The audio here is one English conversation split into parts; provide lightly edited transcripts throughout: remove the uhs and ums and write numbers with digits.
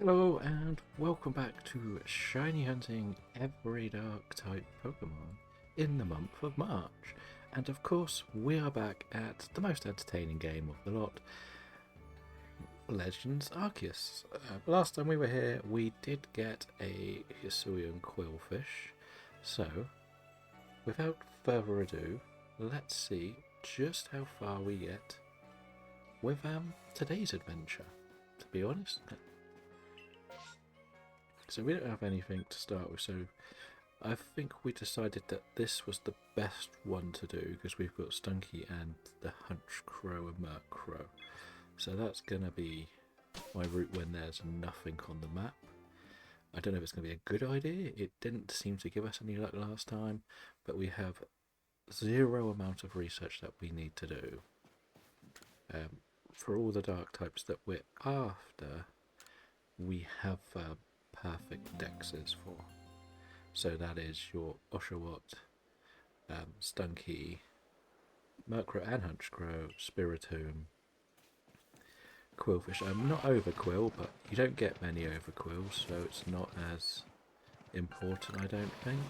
Hello and welcome back to Shiny Hunting every dark type Pokemon in the month of March. And of course we are back at the most entertaining game of the lot, Legends Arceus. Last time we were here we did get a Hisuian Quillfish, so without further ado let's see just how far we get with today's adventure. To be honest, so we don't have anything to start with, so I think we decided that this was the best one to do because we've got Stunky and the Hunch Crow and Merc Crow. So that's going to be my route when there's nothing on the map. I don't know if it's going to be a good idea. It didn't seem to give us any luck last time, but we have zero amount of research that we need to do. For all the dark types that we're after, we have perfect dexes for. So that is your Oshawott, Stunky, Murkrow and Hunchcrow, Spiritomb, Quillfish. I'm not Overquill, but you don't get many Overquills, so it's not as important, I don't think,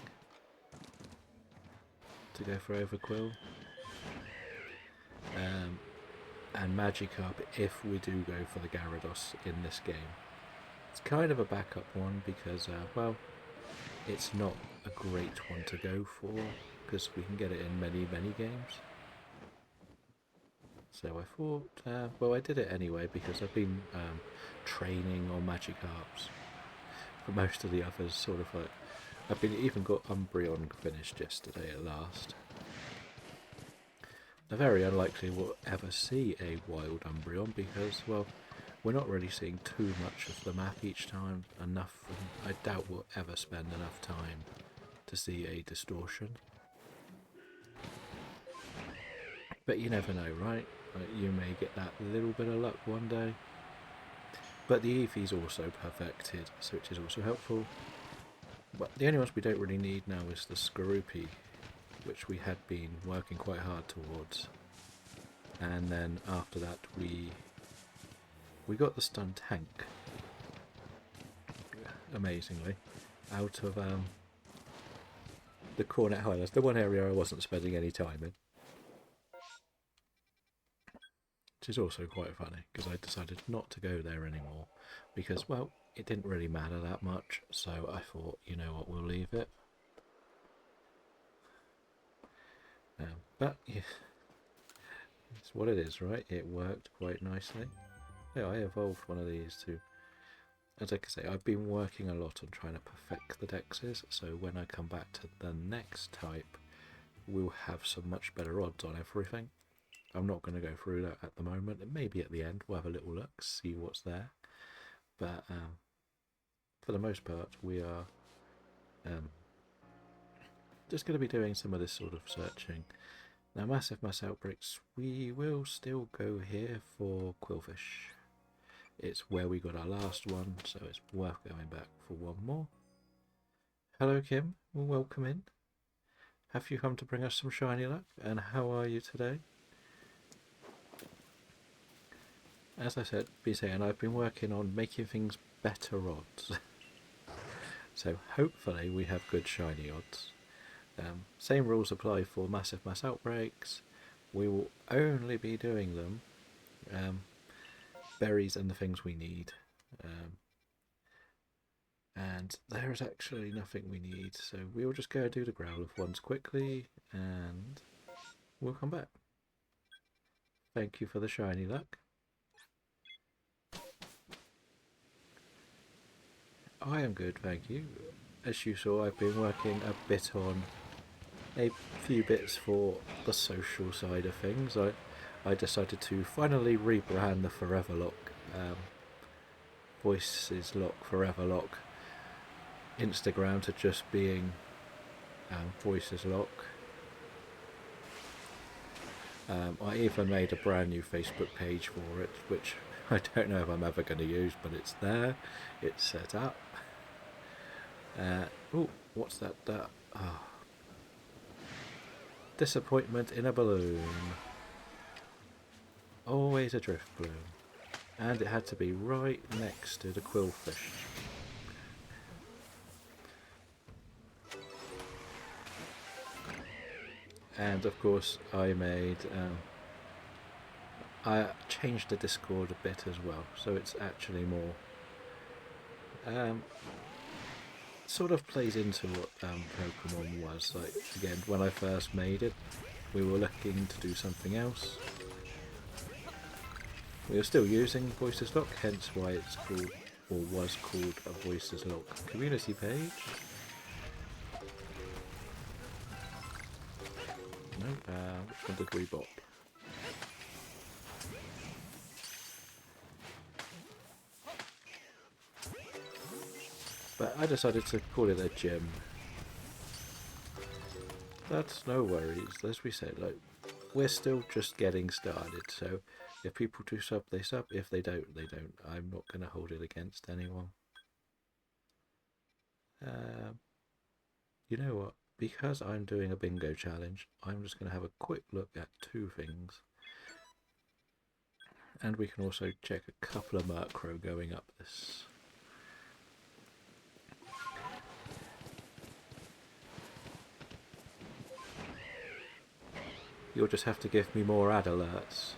to go for Overquill. And Magikarp if we do go for the Gyarados in this game. It's kind of a backup one because, well, it's not a great one to go for because we can get it in many games. So I thought, well, I did it anyway because I've been training on Magikarps. For most of the others, sort of like, I've even got Umbreon finished yesterday at last. They're very unlikely we'll ever see a wild Umbreon because, well, we're not really seeing too much of the map each time, enough, and I doubt we'll ever spend enough time to see a distortion. But you never know, right? You may get that little bit of luck one day. But the Eevee's also perfected, so which is also helpful. But the only ones we don't really need now is the Skorupi, which we had been working quite hard towards. And then after that we got the Stun Tank, amazingly, out of the Cornet Highlands, the one area I wasn't spending any time in. Which is also quite funny, because I decided not to go there anymore, because, well, it didn't really matter that much, so I thought, you know what, we'll leave it. But, yeah, it's what it is, right? It worked quite nicely. Yeah, I evolved one of these too. As I can say, I've been working a lot on trying to perfect the dexes, so when I come back to the next type, we'll have some much better odds on everything. I'm not going to go through that at the moment, and maybe at the end we'll have a little look, see what's there. But for the most part, we are just going to be doing some of this sort of searching. Now, Massive Mass Outbreaks, we will still go here for Quillfish. It's where we got our last one, so it's worth going back for one more. Hello Kim, welcome in. Have you come to bring us some shiny luck, and how are you today? As I said, I've been working on making things better odds. So hopefully we have good shiny odds. Same rules apply for Massive Mass Outbreaks. We will only be doing them berries and the things we need. And there is actually nothing we need, so we will just go do the Growlithe ones quickly and we'll come back. Thank you for the shiny luck. I am good, thank you. As you saw, I've been working a bit on a few bits for the social side of things. I decided to finally rebrand the Forever Lock, Voices Lock, Forever Lock Instagram to just being Voices Lock. I even made a brand new Facebook page for it, which I don't know if I'm ever going to use, but it's there, it's set up. Oh, what's that? Oh. Disappointment in a balloon. Always a drift balloon. And it had to be right next to the quillfish. And of course I changed the Discord a bit as well, so it's actually more sort of plays into what Pokemon was. Like, again, when I first made it, we were looking to do something else. We were still using Voices Lock, hence why it's called, or was called, a Voices Lock community page. No, which one did we bot? But I decided to call it a gym. That's no worries. As we said, like, we're still just getting started, so if people do sub, they sub. If they don't, they don't. I'm not going to hold it against anyone. You know what? Because I'm doing a bingo challenge, I'm just going to have a quick look at two things. And we can also check a couple of Murkrow going up this. You'll just have to give me more ad alerts.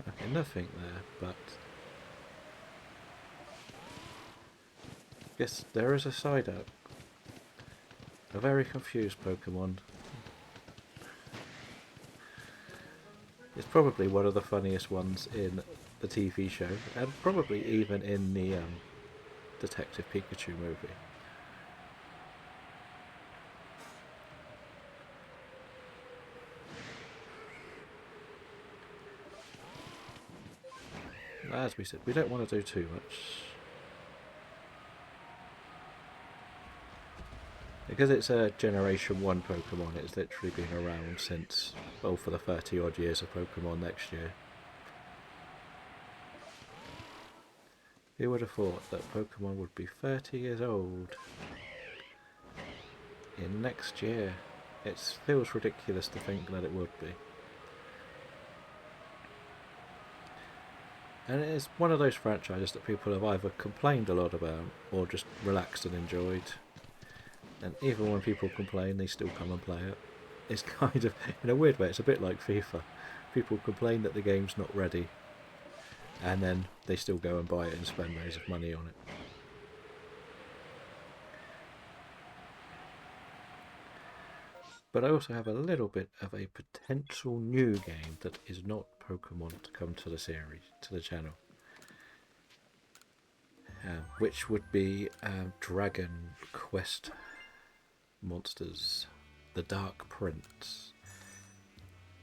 Okay, nothing there, but yes, there is a Psyduck. A very confused Pokemon. It's probably one of the funniest ones in the TV show, and probably even in the Detective Pikachu movie. As we said, we don't want to do too much. Because it's a Generation 1 Pokemon, it's literally been around since, well, for the 30 odd years of Pokemon next year. Who would have thought that Pokemon would be 30 years old in next year? It feels ridiculous to think that it would be. And it is one of those franchises that people have either complained a lot about or just relaxed and enjoyed. And even when people complain, they still come and play it. It's kind of, in a weird way, it's a bit like FIFA. People complain that the game's not ready, and then they still go and buy it and spend loads of money on it. But I also have a little bit of a potential new game that is not Pokemon to come to the series, to the channel. Which would be Dragon Quest Monsters, The Dark Prince.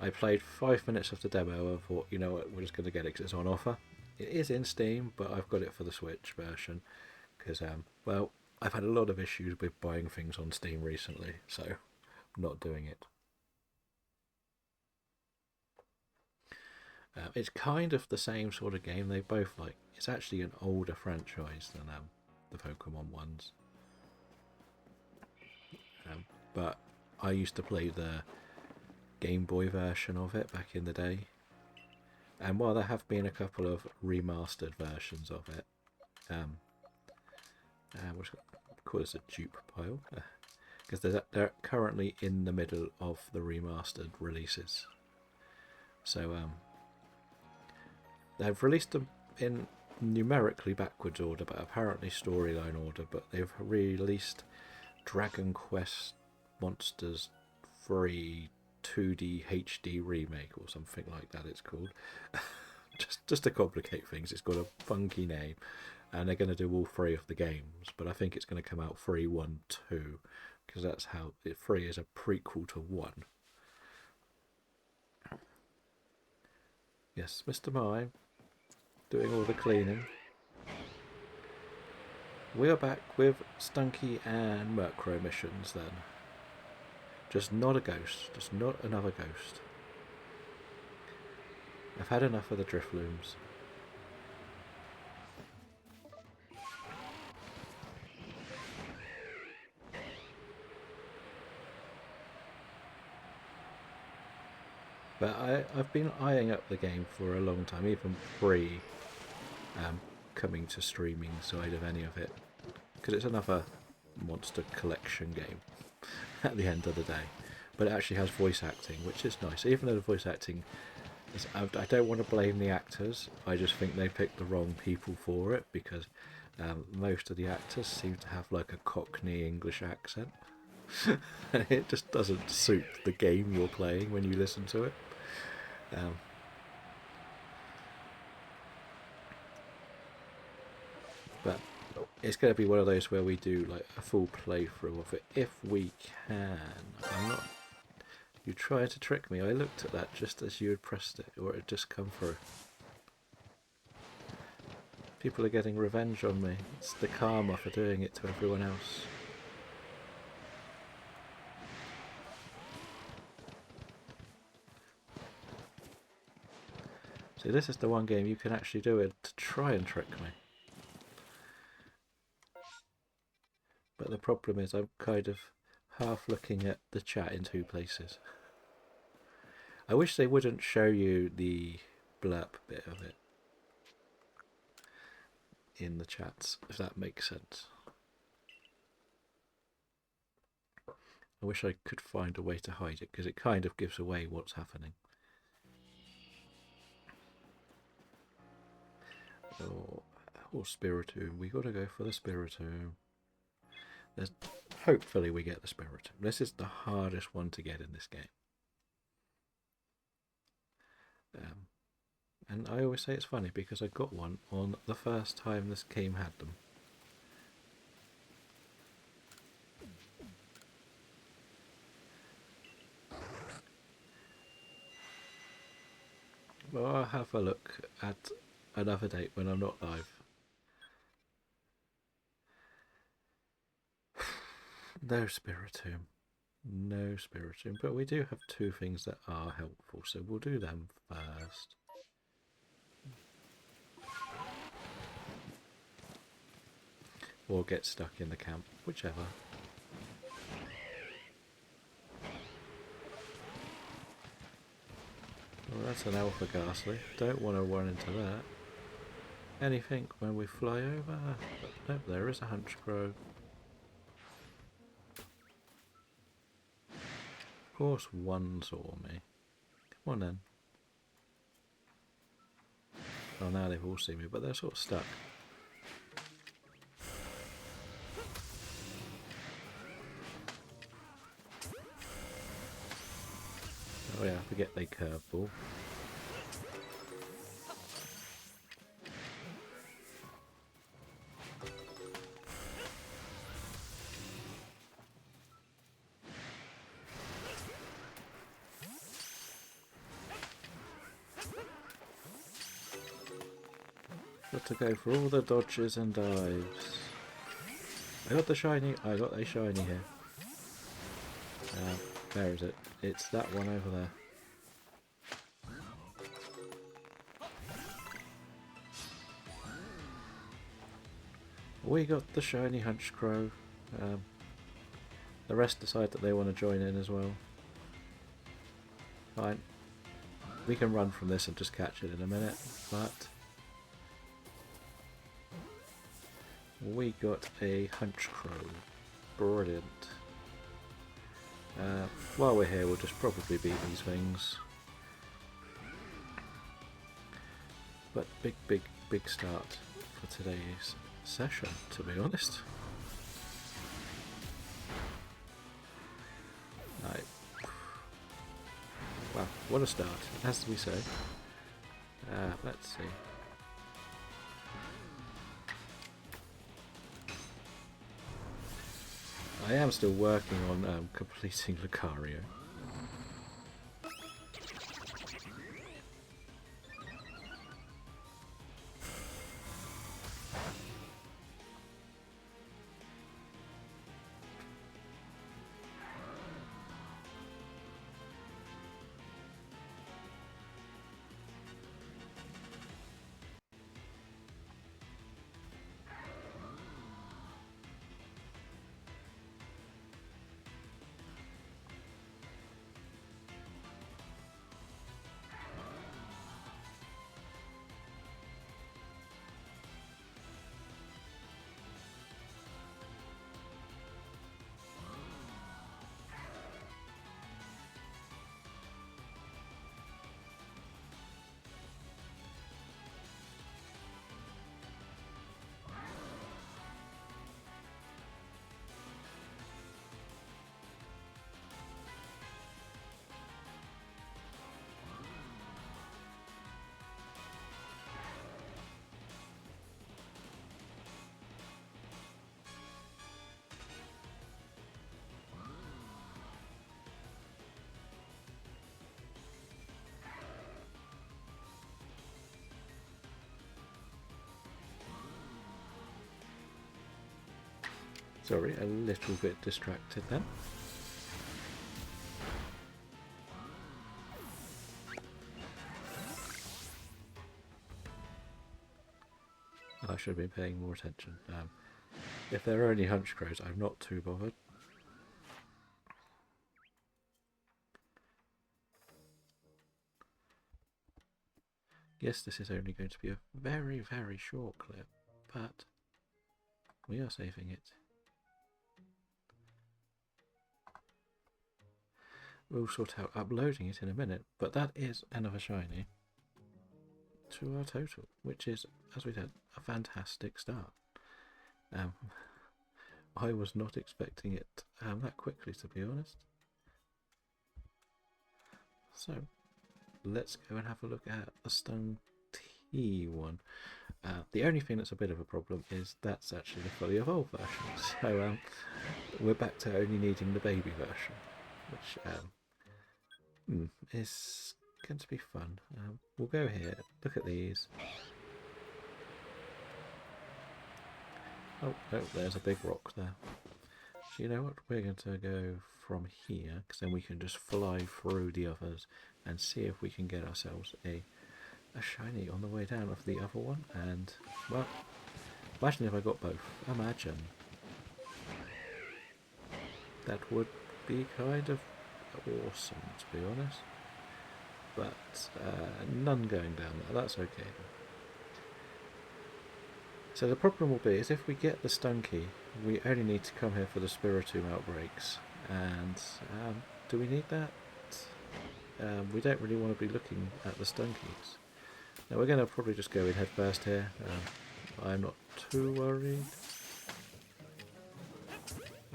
I played 5 minutes of the demo and thought, you know what, we're just going to get it because it's on offer. It is in Steam, but I've got it for the Switch version because, well, I've had a lot of issues with buying things on Steam recently, so I'm not doing it. It's kind of the same sort of game. They both like. It's actually an older franchise than the Pokemon ones. But I used to play the Game Boy version of it back in the day. And while there have been a couple of remastered versions of it, which of course a dupe pile, because they're currently in the middle of the remastered releases. So they've released them in numerically backwards order, but apparently storyline order. But they've released Dragon Quest Monsters 3 2D HD remake or something like that it's called. just to complicate things, it's got a funky name, and they're going to do all 3 of the games, but I think it's going to come out 3, 1, 2, because that's how 3 is a prequel to 1. Yes, Mr. Mime doing all the cleaning. We're back with Stunky and Murkrow missions then. Just not a ghost, just not another ghost. I've had enough of the Driflooms. But I've been eyeing up the game for a long time, even pre coming to streaming side of any of it, because it's another monster collection game at the end of the day. But it actually has voice acting, which is nice. Even though the voice acting is, I don't want to blame the actors. I just think they picked the wrong people for it, because most of the actors seem to have like a Cockney English accent. And it just doesn't suit the game you're playing when you listen to it. But it's going to be one of those where we do like a full playthrough of it if we can. I'm not. You tried to trick me. I looked at that just as you had pressed it, or it had just come through. People are getting revenge on me. It's the karma for doing it to everyone else. See, this is the one game you can actually do it to try and trick me. But the problem is I'm kind of half looking at the chat in two places. I wish they wouldn't show you the blurb bit of it in the chats, if that makes sense. I wish I could find a way to hide it, because it kind of gives away what's happening. Oh, Spiritomb. We gotta go for the Spiritomb. Hopefully we get the Spiritomb. This is the hardest one to get in this game. And I always say it's funny because I got one on the first time this game had them. Well, I'll have a look at another date when I'm not live. No Spiritomb. No Spiritomb. But we do have two things that are helpful, so we'll do them first. Or get stuck in the camp, whichever. Well, that's an Alpha Ghastly. Don't want to run into that. Anything when we fly over? Nope, there is a Hunchcrow. Of course one saw me. Come on then. Oh, now they've all seen me, but they're sort of stuck. Oh yeah, forget they curveball. Got to go for all the dodges and dives. I got the shiny. I got a shiny here. Where is it? It's that one over there. We got the shiny Hunchcrow. The rest decide that they want to join in as well. Fine. We can run from this and just catch it in a minute, but we got a Hunchcrow. Brilliant. While we're here, we'll just probably beat these things. But big start for today's session, to be honest. Right. Wow, what a start, as we say. Let's see. I am still working on completing Lucario. Sorry, a little bit distracted then. I should have been paying more attention. If there are any hunch crows, I'm not too bothered. Yes, this is only going to be a very, very short clip, but we are saving it. We'll sort out uploading it in a minute, but that is another shiny to our total, which is, as we said, a fantastic start. I was not expecting it that quickly, to be honest. So, let's go and have a look at the Stone T one. The only thing that's a bit of a problem is that's actually the fully evolved version. So we're back to only needing the baby version, which is going to be fun. We'll go here, look at these. Oh, no, there's a big rock there. So you know what, we're going to go from here, because then we can just fly through the others and see if we can get ourselves a shiny on the way down of the other one. And, well, imagine if I got both. Imagine. That would be kind of awesome, to be honest. But none going down there, that's okay. So the problem will be is if we get the Stun Key, we only need to come here for the Spiritomb outbreaks. And do we need that? We don't really want to be looking at the Stun Keys. Now we're going to probably just go in head first here. I'm not too worried.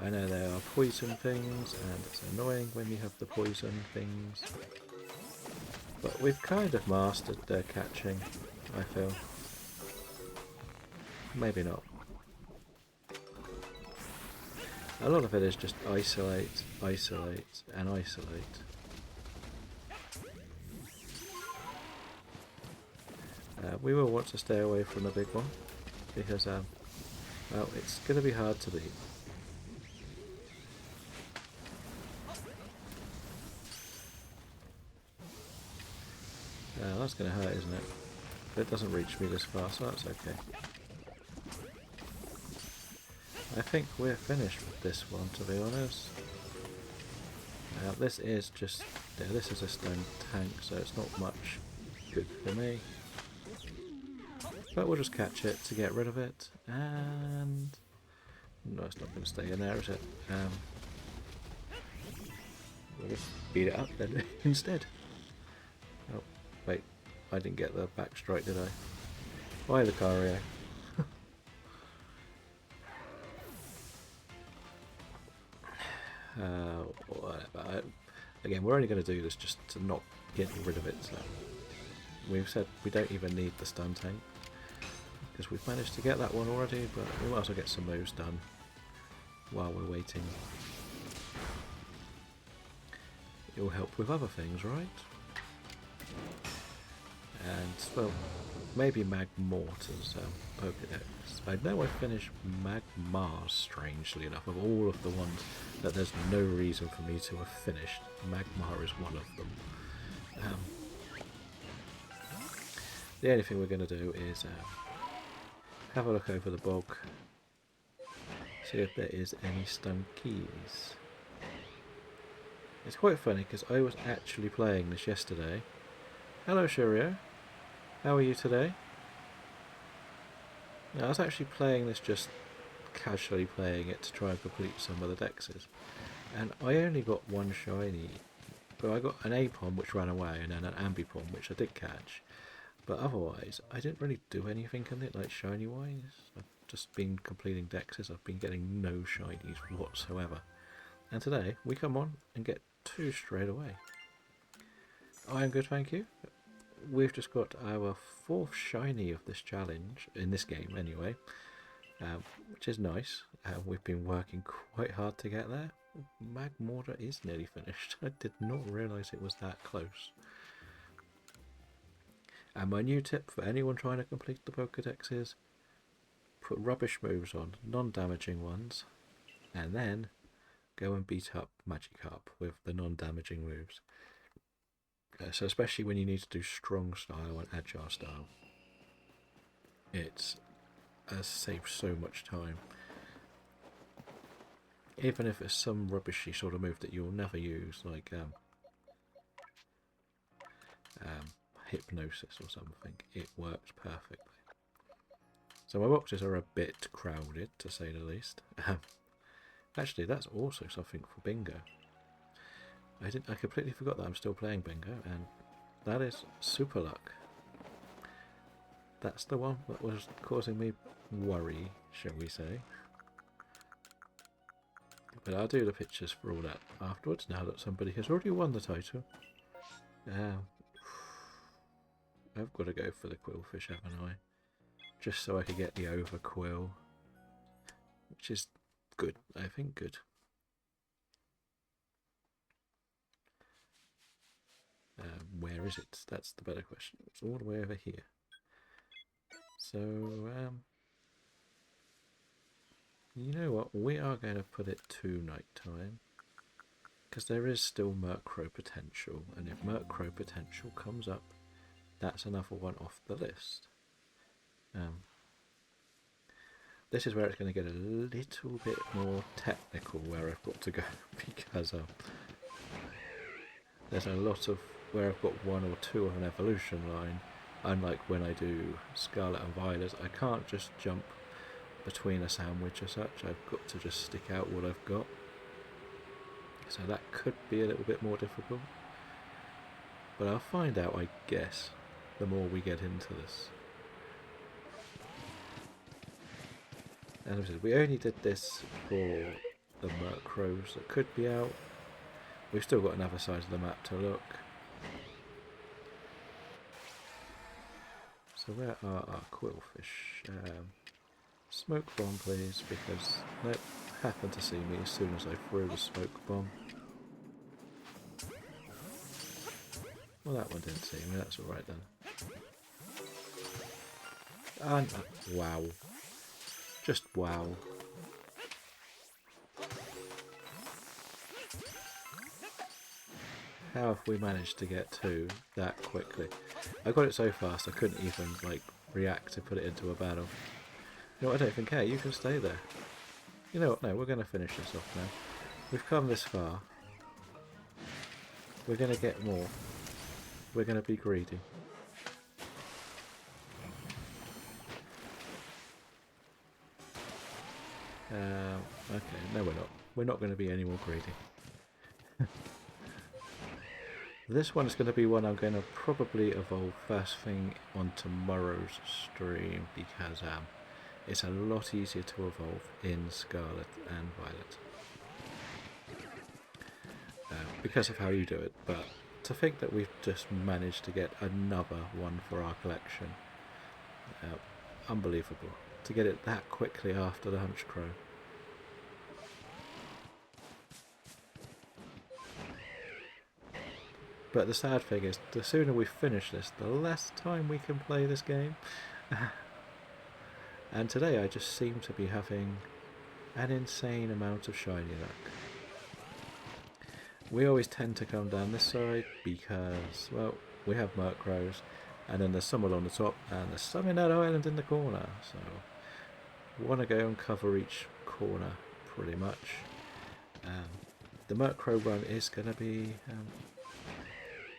I know there are poison things, and it's annoying when you have the poison things. But we've kind of mastered their catching, I feel. Maybe not. A lot of it is just isolate, isolate, and isolate. We will want to stay away from the big one, because, well, it's going to be hard to beat. That's going to hurt, isn't it? But it doesn't reach me this far, so that's okay. I think we're finished with this one, to be honest. This is just, yeah, this is a stone tank, so it's not much good for me. But we'll just catch it to get rid of it, and no, it's not going to stay in there, is it? We'll just beat it up then instead. Oh, wait, I didn't get the back strike, did I? Why the Lucario? Whatever. Again, we're only going to do this just to not get rid of it. So we've said we don't even need the stun tank because we've managed to get that one already, but we might as well get some moves done while we're waiting. It will help with other things, right? And, well, maybe Magmortar's Pokedex. I know I finished Magmars, strangely enough, of all of the ones that there's no reason for me to have finished. Magmar is one of them. The only thing we're going to do is have a look over the bog, see if there is any stone keys. It's quite funny because I was actually playing this yesterday. Hello Shirio, how are you today? Now, I was actually playing this, just casually playing it to try and complete some of the dexes, and I only got one shiny. But I got an Apom which ran away, and then an Ambipom which I did catch. But otherwise, I didn't really do anything in it, like shiny wise. I've just been completing dexes. I've been getting no shinies whatsoever. And today we come on and get 2 straight away. I am good, thank you. We've just got our 4th shiny of this challenge, in this game anyway, which is nice. We've been working quite hard to get there. Magmortar is nearly finished. I did not realise it was that close. And my new tip for anyone trying to complete the Pokedex is put rubbish moves on, non-damaging ones, and then go and beat up Magikarp with the non-damaging moves. So especially when you need to do strong style and agile style, it saves so much time. Even if it's some rubbishy sort of move that you'll never use, like hypnosis or something, it works perfectly. So my boxes are a bit crowded, to say the least. Actually, that's also something for bingo. I completely forgot that I'm still playing bingo, and that is Super Luck. That's the one that was causing me worry, shall we say. But I'll do the pictures for all that afterwards, now that somebody has already won the title. I've got to go for the Quillfish, haven't I? Just so I could get the Overquill, which is good, I think good. Where is it? That's the better question. It's all the way over here. So, you know what? We are going to put it to nighttime, because there is still Murkrow potential, and if Murkrow potential comes up, that's another one off the list. This is where it's going to get a little bit more technical where I've got to go, because there's a lot of where I've got one or two of an evolution line. Unlike when I do Scarlet and Violet, I can't just jump between a sandwich or such. I've got to just stick out what I've got. So that could be a little bit more difficult. But I'll find out, I guess, the more we get into this. And as I said, we only did this for the Murkrows that could be out. We've still got another side of the map to look. So where are our Quillfish? Smoke bomb, please, because nope, happened to see me as soon as I threw the smoke bomb. Well, that one didn't see me, that's alright then. And, wow. Just wow. How have we managed to get two that quickly? I got it so fast I couldn't even like react to put it into a battle. You know what, I don't even care, you can stay there. You know what, no, we're going to finish this off now. We've come this far. We're going to get more. We're going to be greedy. Okay, no we're not. We're not going to be any more greedy. This one is going to be one I'm going to probably evolve first thing on tomorrow's stream, because it's a lot easier to evolve in Scarlet and Violet. Because of how you do it, but to think that we've just managed to get another one for our collection. Unbelievable. To get it that quickly after the Hunchcrow. But the sad thing is, the sooner we finish this, the less time we can play this game. And today I just seem to be having an insane amount of shiny luck. We always tend to come down this side because, well, we have Murkrows, and then there's some along the top, and there's some in that island in the corner, so we want to go and cover each corner pretty much. The Murkrow run is going to be...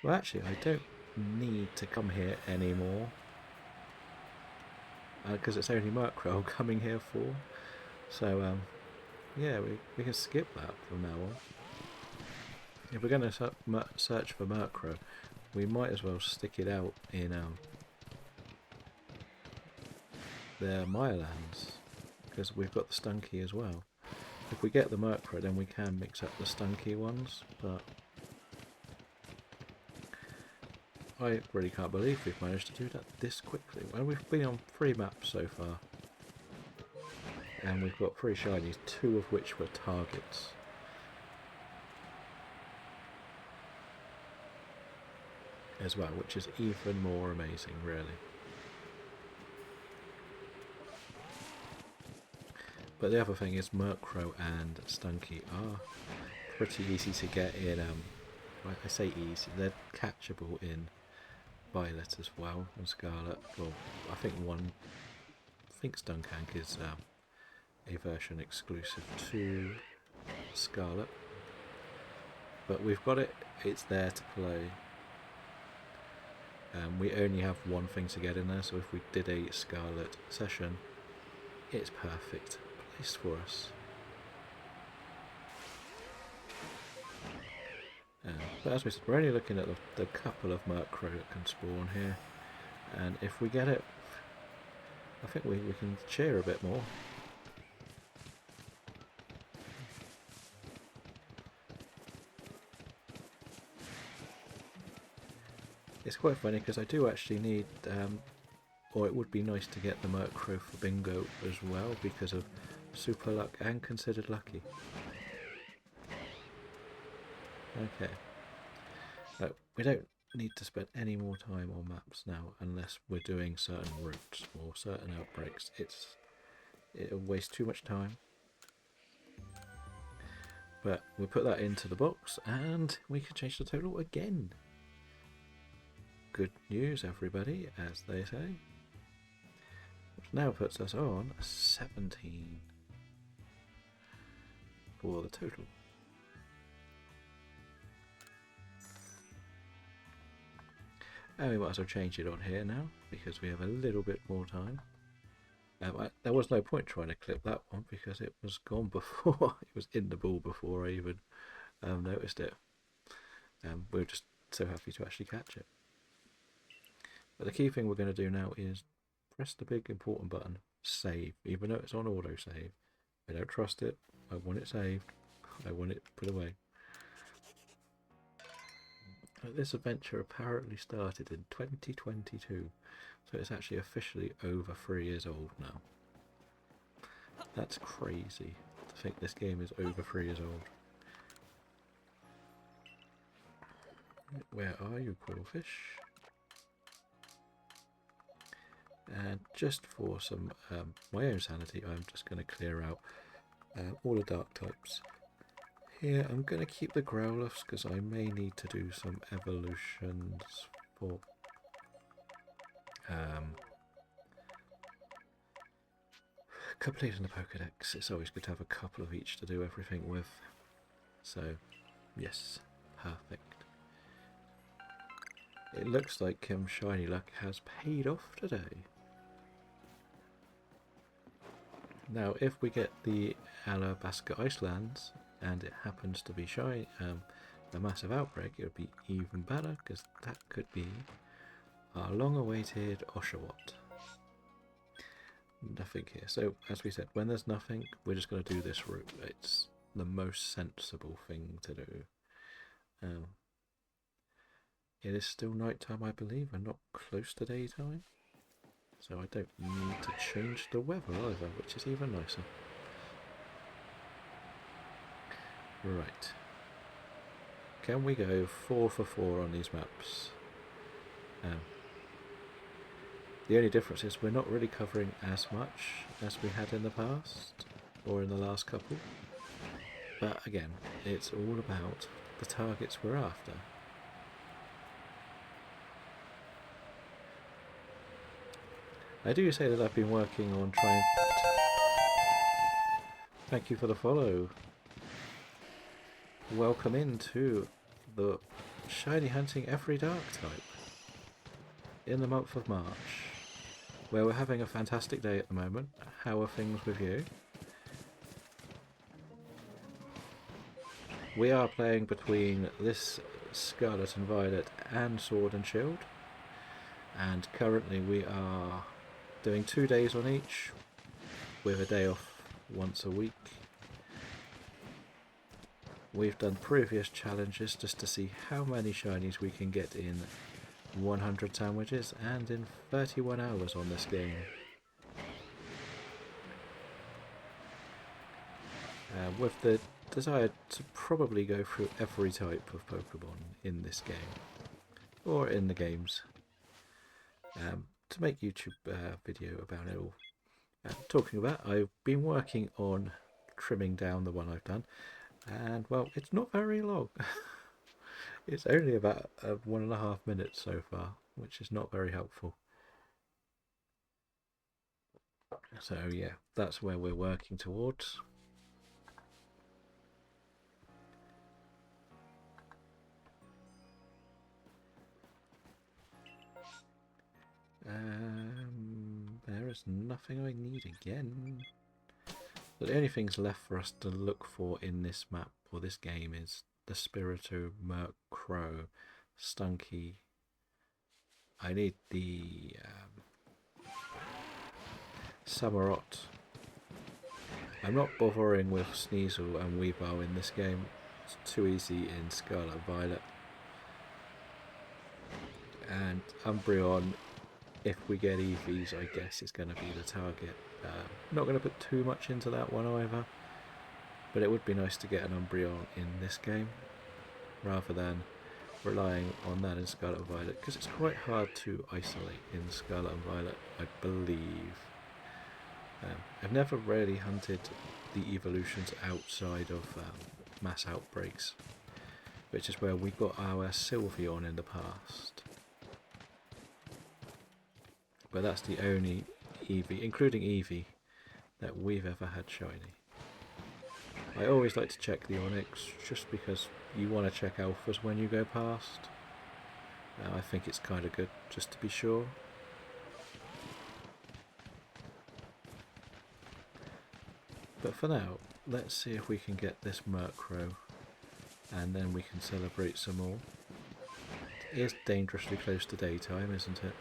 well, actually, I don't need to come here anymore, because it's only Murkrow coming here for. So, yeah, we can skip that from now on. If we're going to search for Murkrow, we might as well stick it out in their Mirelands, because we've got the Stunky as well. If we get the Murkrow, then we can mix up the Stunky ones, but I really can't believe we've managed to do that this quickly. Well, we've been on 3 maps so far, and we've got 3 shinies, 2 of which were targets. As well, which is even more amazing, really. But the other thing is Murkrow and Stunky are pretty easy to get in, like I say easy, they're catchable in Violet as well, and Scarlet. Well, I think Stunkank is a version exclusive to Scarlet. But we've got it, it's there to play. We only have one thing to get in there, so if we did a Scarlet session, it's perfect place for us. But as we said, we're only looking at the couple of Murkrow that can spawn here, and if we get it, I think we can cheer a bit more. It's quite funny because I do actually need, or it would be nice to get the Murkrow for bingo as well because of super luck and considered lucky. Okay. We don't need to spend any more time on maps now unless we're doing certain routes or certain outbreaks. It'll waste too much time. But we'll put that into the box and we can change the total again. Good news, everybody, as they say. Which now puts us on 17 for the total. And we might as well change it on here now because we have a little bit more time. There was no point trying to clip that one because it was gone before. It was in the ball before I even noticed it. We were just so happy to actually catch it. But the key thing we're going to do now is press the big important button, save, even though it's on autosave. I don't trust it. I want it saved. I want it put away. This adventure apparently started in 2022, so it's actually officially over 3 years old now. That's crazy to think this game is over 3 years old. Where are you, Quillfish? And just for some my own sanity, I'm just going to clear out all the dark types. Here I'm going to keep the Growliths because I may need to do some evolutions for completing the Pokédex. It's always good to have a couple of each to do everything with. So yes, perfect. It looks like Shiny Luck has paid off today. Now if we get the Alabasca Icelands and it happens to be shiny, a massive outbreak, it would be even better because that could be our long-awaited Oshawott. Nothing here. So as we said, when there's nothing, we're just going to do this route. It's the most sensible thing to do. It is still night time, I believe, and not close to daytime. So I don't need to change the weather either, which is even nicer. Right. Can we go 4 for 4 on these maps? The only difference is we're not really covering as much as we had in the past, or in the last couple. But again, it's all about the targets we're after. I do say that I've been working on trying... Thank you for the follow. Welcome into the shiny hunting every dark type in the month of March, where we're having a fantastic day at the moment. How are things with you? We are playing between this Scarlet and Violet and Sword and Shield, and currently we are doing 2 days on each with a day off once a week. We've done previous challenges just to see how many shinies we can get in 100 sandwiches and in 31 hours on this game. With the desire to probably go through every type of Pokemon in this game, or in the games, to make YouTube video about it all. Talking about, I've been working on trimming down the one I've done, and well, it's not very long. It's only about 1.5 minutes so far, which is not very helpful. So yeah, that's where we're working towards. There is nothing I need again. But the only things left for us to look for in this map, or this game, is the Spiritu, Merc, Crow, Stunky. I need the Samurott. I'm not bothering with Sneasel and Weavile in this game. It's too easy in Scarlet Violet. And Umbreon, if we get EVs, I guess is going to be the target. Not going to put too much into that one either, but it would be nice to get an Umbreon in this game rather than relying on that in Scarlet and Violet, because it's quite hard to isolate in Scarlet and Violet, I believe. I've never really hunted the evolutions outside of mass outbreaks, which is where we got our Sylveon in the past. But that's the only Eevee, including Eevee, that we've ever had shiny. I always like to check the Onyx, just because you want to check alphas when you go past. I think it's kind of good, just to be sure. But for now, let's see if we can get this Murkrow, and then we can celebrate some more. It is dangerously close to daytime, isn't it?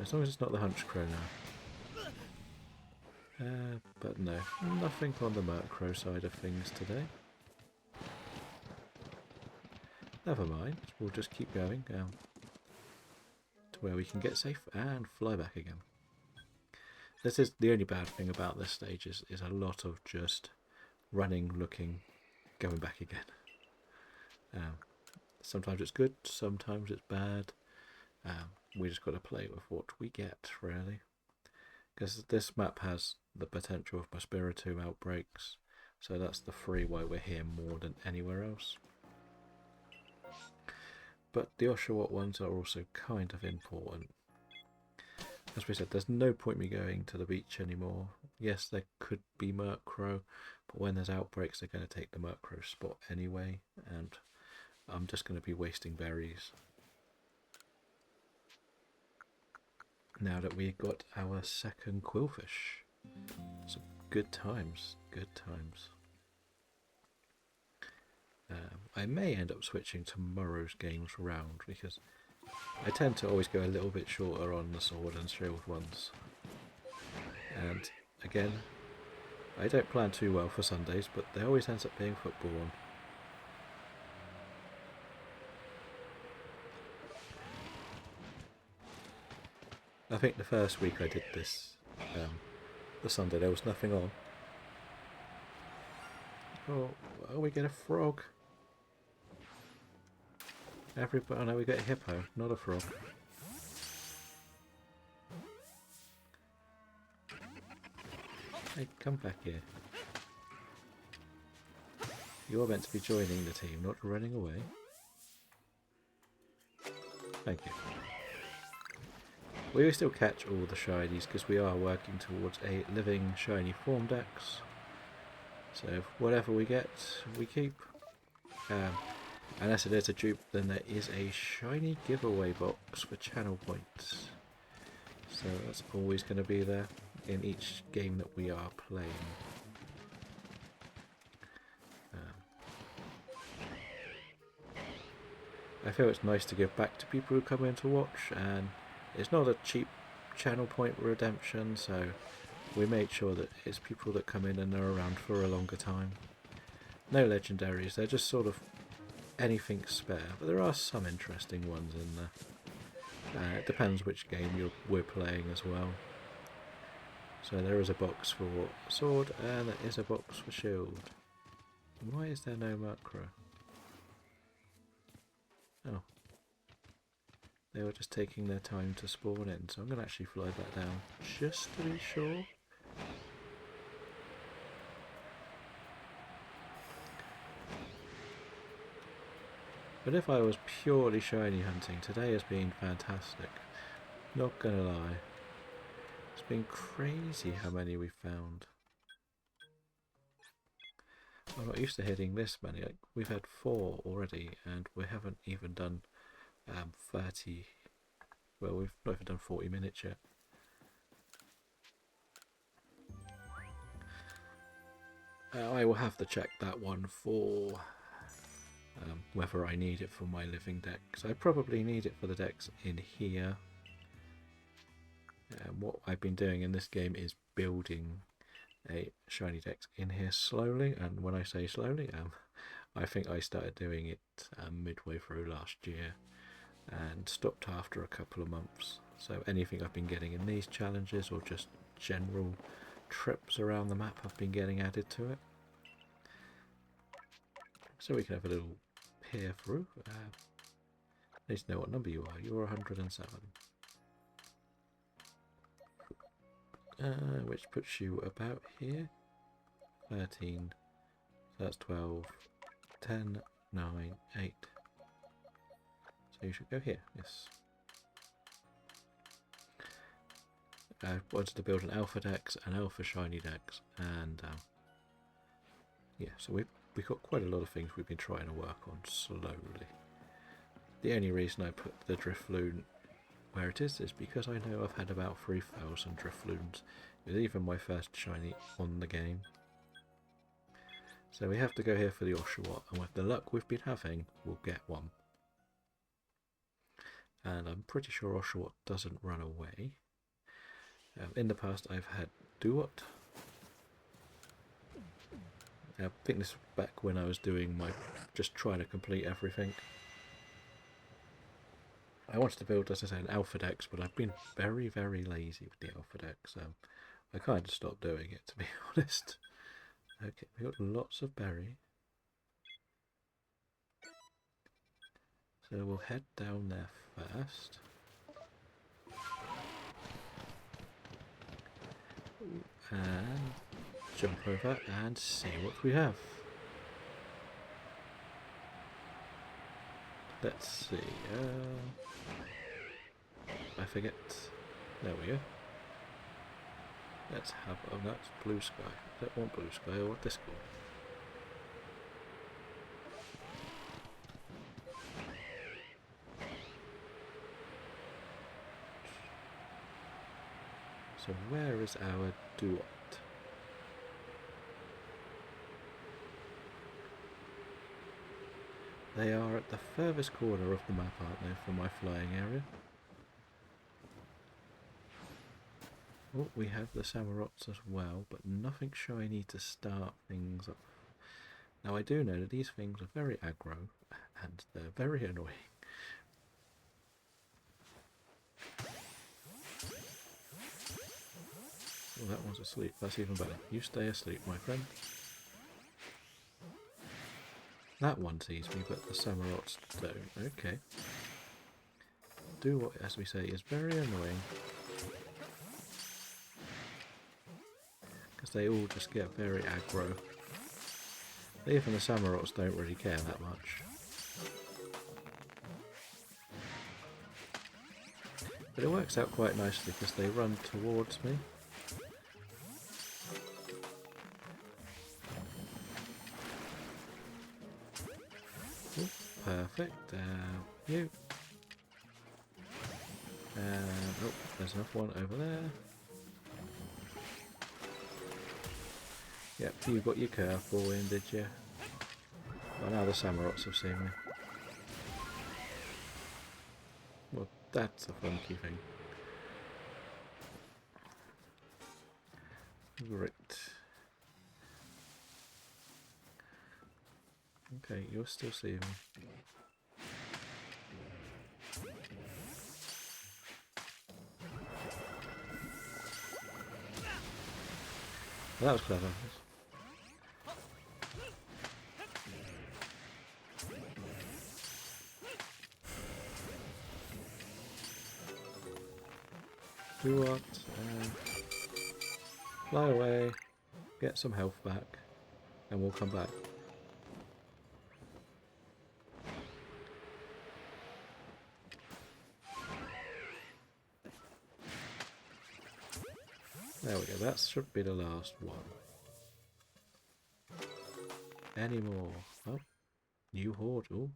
As long as it's not the Hunchcrow now. But no, nothing on the Murkrow side of things today. Never mind, we'll just keep going down to where we can get safe and fly back again. This is the only bad thing about this stage is a lot of just running, looking, going back again. Sometimes it's good, sometimes it's bad. We just got to play with what we get, really. Because this map has the potential of Spiritomb outbreaks, so that's the free why we're here more than anywhere else. But the Oshawott ones are also kind of important. As we said, there's no point me going to the beach anymore. Yes, there could be Murkrow, but when there's outbreaks, they're going to take the Murkrow spot anyway, and I'm just going to be wasting berries. Now that we've got our second Quillfish. So good times, good times. I may end up switching tomorrow's games round, because I tend to always go a little bit shorter on the Sword and Shield ones. And again, I don't plan too well for Sundays, but there always ends up being football on. I think the first week I did this, the Sunday, there was nothing on. Oh, we get a frog. Everybody, oh no, we get a hippo, not a frog. Hey, come back here. You're meant to be joining the team, not running away. Thank you. We will still catch all the shinies because we are working towards a living shiny form dex. So whatever we get, we keep. Unless it is a dupe, then there is a shiny giveaway box for channel points. So that's always going to be there in each game that we are playing. I feel it's nice to give back to people who come in to watch, and it's not a cheap channel point redemption, so we make sure that it's people that come in and are around for a longer time. No legendaries, they're just sort of anything spare, but there are some interesting ones in there. It depends which game we're playing as well. So there is a box for Sword and there is a box for Shield. Why is there no Murkrow? Oh. They were just taking their time to spawn in, so I'm going to actually fly that down just to be sure. But if I was purely shiny hunting, today has been fantastic. Not gonna lie. It's been crazy how many we've found. I'm not used to hitting this many. Like, we've had 4 already, and we haven't even done 30. Well, we've not even done 40 minutes yet. I will have to check that one for whether I need it for my living decks. I probably need it for the decks in here. What I've been doing in this game is building a shiny deck in here slowly, and when I say slowly, I think I started doing it midway through last year and stopped after a couple of months. So anything I've been getting in these challenges or just general trips around the map have been getting added to it. So we can have a little peer through. I need to know what number you are. You're 107. Which puts you about here. 13. So that's 12. 10, 9, 8. So you should go here, yes. I wanted to build an alpha dex, an alpha shiny dex, and yeah, so we've got quite a lot of things we've been trying to work on slowly. The only reason I put the Drifloon where it is because I know I've had about 3,000 Drifloons. It was even my first shiny on the game. So we have to go here for the Oshawott, and with the luck we've been having, we'll get one. And I'm pretty sure Oshawott doesn't run away. In the past I've had Duot. I think this was back when I was doing my, just trying to complete everything. I wanted to build, as I say, an Alpha Dex, but I've been very, very lazy with the Alpha Dex, so I kind of stopped doing it, to be honest. Okay, we got lots of berry. So we'll head down there first. And jump over and see what we have. Let's see. I forget. There we go. Let's have. Oh, that's blue sky. I don't want blue sky. I want this one. So where is our Duot? They are at the furthest corner of the map, aren't they, from my flying area? Oh, we have the Samarots as well, but nothing shiny to start things off. Now I do know that these things are very aggro, and they're very annoying. Oh, that one's asleep. That's even better. You stay asleep, my friend. That one sees me, but the Samarots don't. Okay. Duot, as we say, is very annoying. Because they all just get very aggro. Even the Samarots don't really care that much. But it works out quite nicely because they run towards me. Ooh, perfect. You. Oh, there's another one over there. Yep, you got your curveball in, did you? Well, now the Samarots have seen me. Well, that's a funky thing. Great. Okay, you're still seeing me. Well, that was clever. Do what? Fly away, get some health back, and we'll come back. There we go, that should be the last one. Any more? Oh, new horde. Ooh.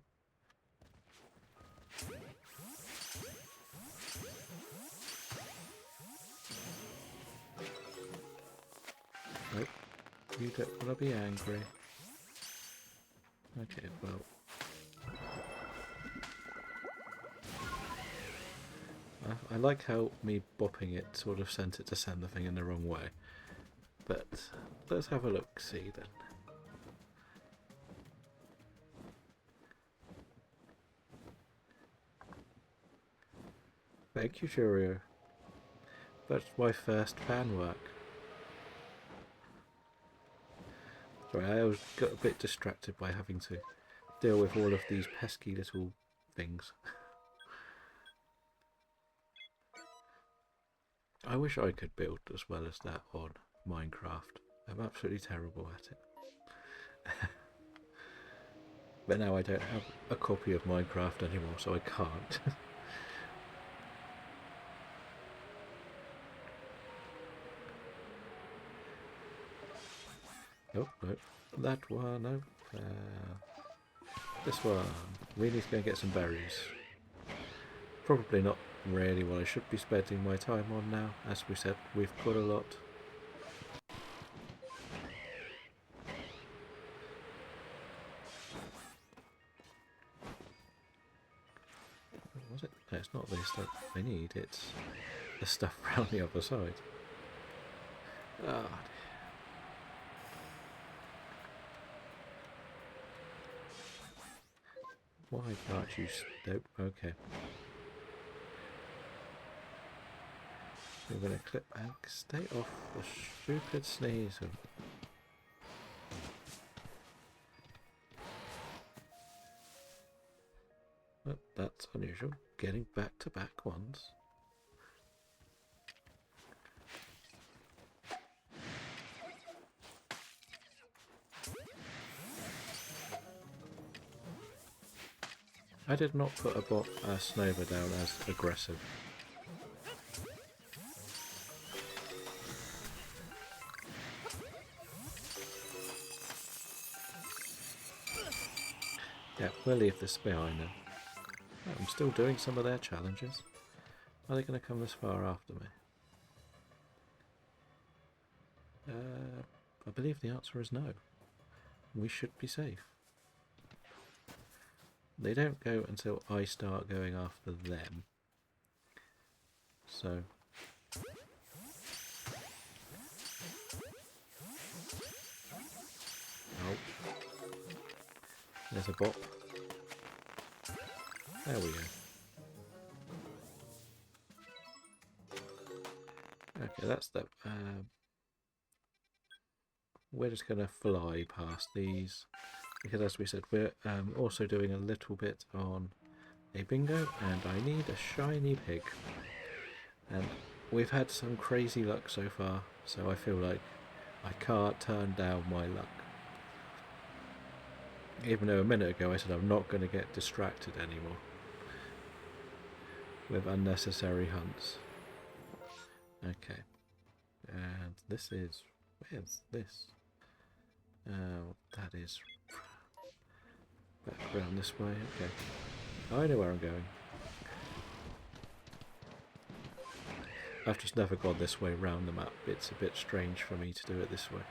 Nope, you don't want to be angry. Okay, well. I like how me bopping it sort of sent it to send the thing in the wrong way. But let's have a look-see then. Thank you, Cheerio. That's my first fan work. Sorry, I always got a bit distracted by having to deal with all of these pesky little things. I wish I could build as well as that on Minecraft. I'm absolutely terrible at it. But now I don't have a copy of Minecraft anymore, so I can't. Oh, no. That one, no. This one. We need to go and get some berries. Probably not really what I should be spending my time on now. As we said, we've got a lot. What was it? No, it's not this that I need. It's the stuff around the other side. Ah, dear. Why can't you... Nope, okay. We're going to clip and stay off the stupid sneeze. Well, that's unusual. Getting back-to-back ones. I did not put a Snova down as aggressive. Yeah, we'll leave this behind now. Oh, I'm still doing some of their challenges. Are they going to come this far after me? I believe the answer is no. We should be safe. They don't go until I start going after them. So... Oh. There's a bop. There we go. Okay, that's the... we're just going to fly past these. Because as we said, we're also doing a little bit on a bingo, and I need a shiny pig. And we've had some crazy luck so far, so I feel like I can't turn down my luck. Even though a minute ago I said I'm not going to get distracted anymore with unnecessary hunts. Okay. And this is... where's this? That is... back around this way, okay. I know where I'm going. I've just never gone this way round the map. It's a bit strange for me to do it this way.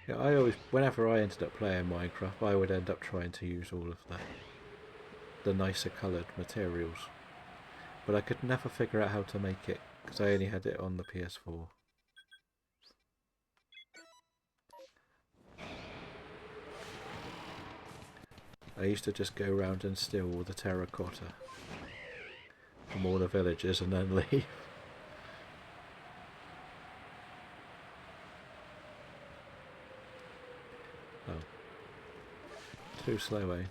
Yeah, I always, whenever I ended up playing Minecraft, I would end up trying to use all of the nicer coloured materials. But I could never figure out how to make it, because I only had it on the PS4. I used to just go around and steal all the terracotta from all the villagers and then leave. Too slow, eh?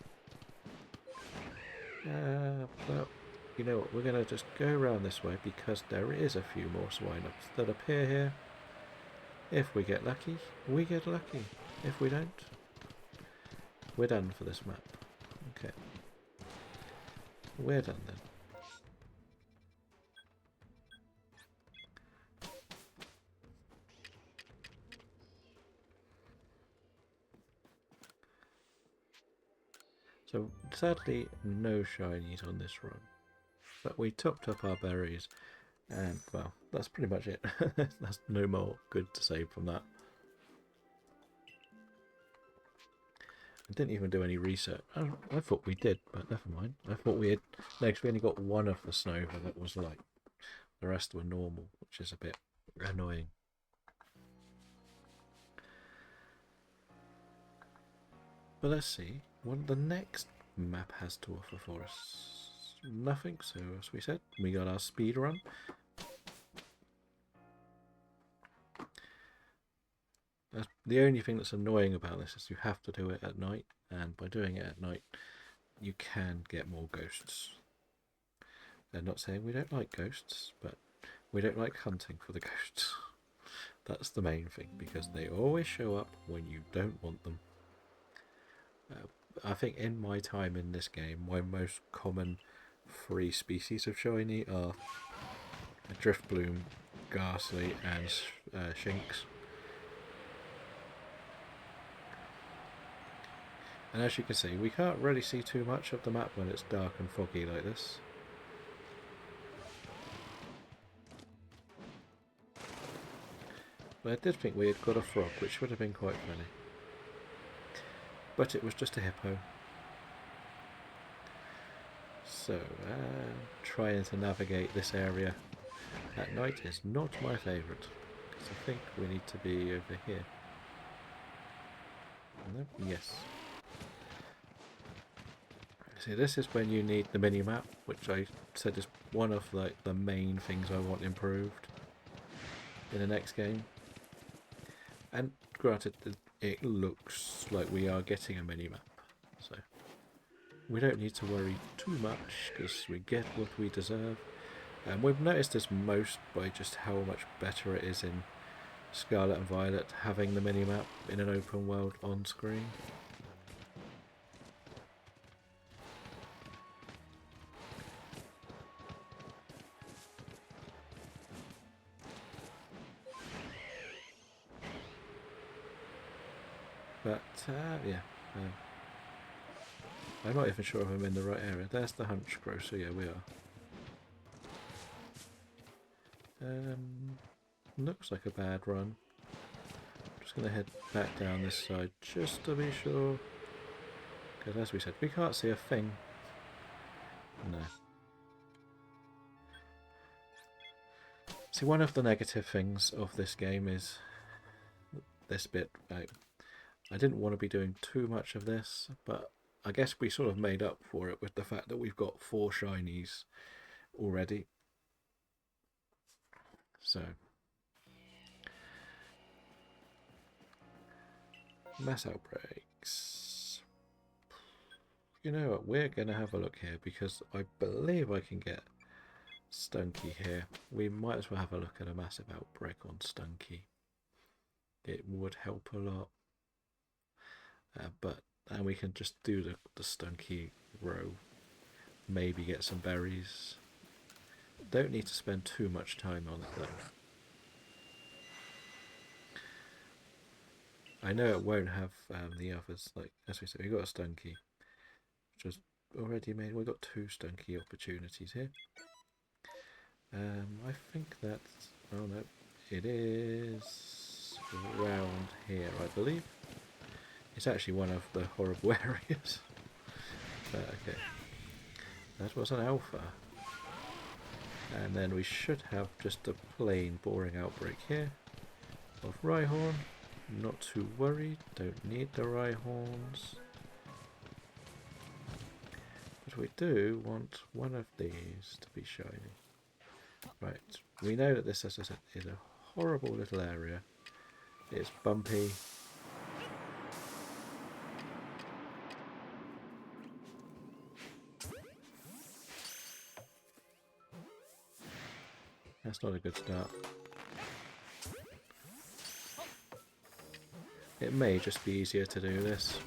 Well, you know what? We're going to just go around this way because there is a few more swine-ups that appear here. If we get lucky, we get lucky. If we don't, we're done for this map. Okay. We're done then. So, sadly, no shinies on this run. But we topped up our berries, and, well, that's pretty much it. There's no more good to say from that. I didn't even do any research. I thought we did, but never mind. I thought we had... Next, we only got one of the Snova that was like... The rest were normal, which is a bit annoying. But let's see what the next map has to offer for us. Nothing, so as we said, we got our speed run. The only thing that's annoying about this is you have to do it at night, and by doing it at night you can get more ghosts. They're not saying we don't like ghosts, but we don't like hunting for the ghosts. That's the main thing, because they always show up when you don't want them. I think in my time in this game, my most common 3 species of shiny are Driftbloom, Ghastly and Shinx. And as you can see, we can't really see too much of the map when it's dark and foggy like this. But I did think we had got a frog, which would have been quite funny. But it was just a hippo. So, trying to navigate this area at night is not my favourite. Because I think we need to be over here. No? Yes. See, this is when you need the mini-map, which I said is one of the main things I want improved in the next game. And granted, it looks like we are getting a mini-map, so we don't need to worry too much because we get what we deserve. And we've noticed this most by just how much better it is in Scarlet and Violet having the mini-map in an open world on screen. But, yeah. I'm not even sure if I'm in the right area. There's the Hunchcrow, so yeah, we are. Looks like a bad run. I'm just going to head back down this side just to be sure. Because as we said, we can't see a thing. No. See, one of the negative things of this game is this bit. I didn't want to be doing too much of this, but I guess we sort of made up for it with the fact that we've got 4 shinies already. So, mass outbreaks. You know what, we're going to have a look here because I believe I can get Stunky here. We might as well have a look at a massive outbreak on Stunky. It would help a lot. And we can just do the Stunky row. Maybe get some berries. Don't need to spend too much time on it though. I know it won't have the others, like as we said, we got a Stunky, which was already made. We've got 2 Stunky opportunities here. I think that's, oh no, it is around here, I believe. It's actually one of the horrible areas. But okay, that was an alpha. And then we should have just a plain boring outbreak here of Rhyhorn. Not too worried, don't need the Rhyhorns. But we do want one of these to be shiny. Right, we know that this, as I said, is a horrible little area. It's bumpy. That's not a good start. It may just be easier to do this.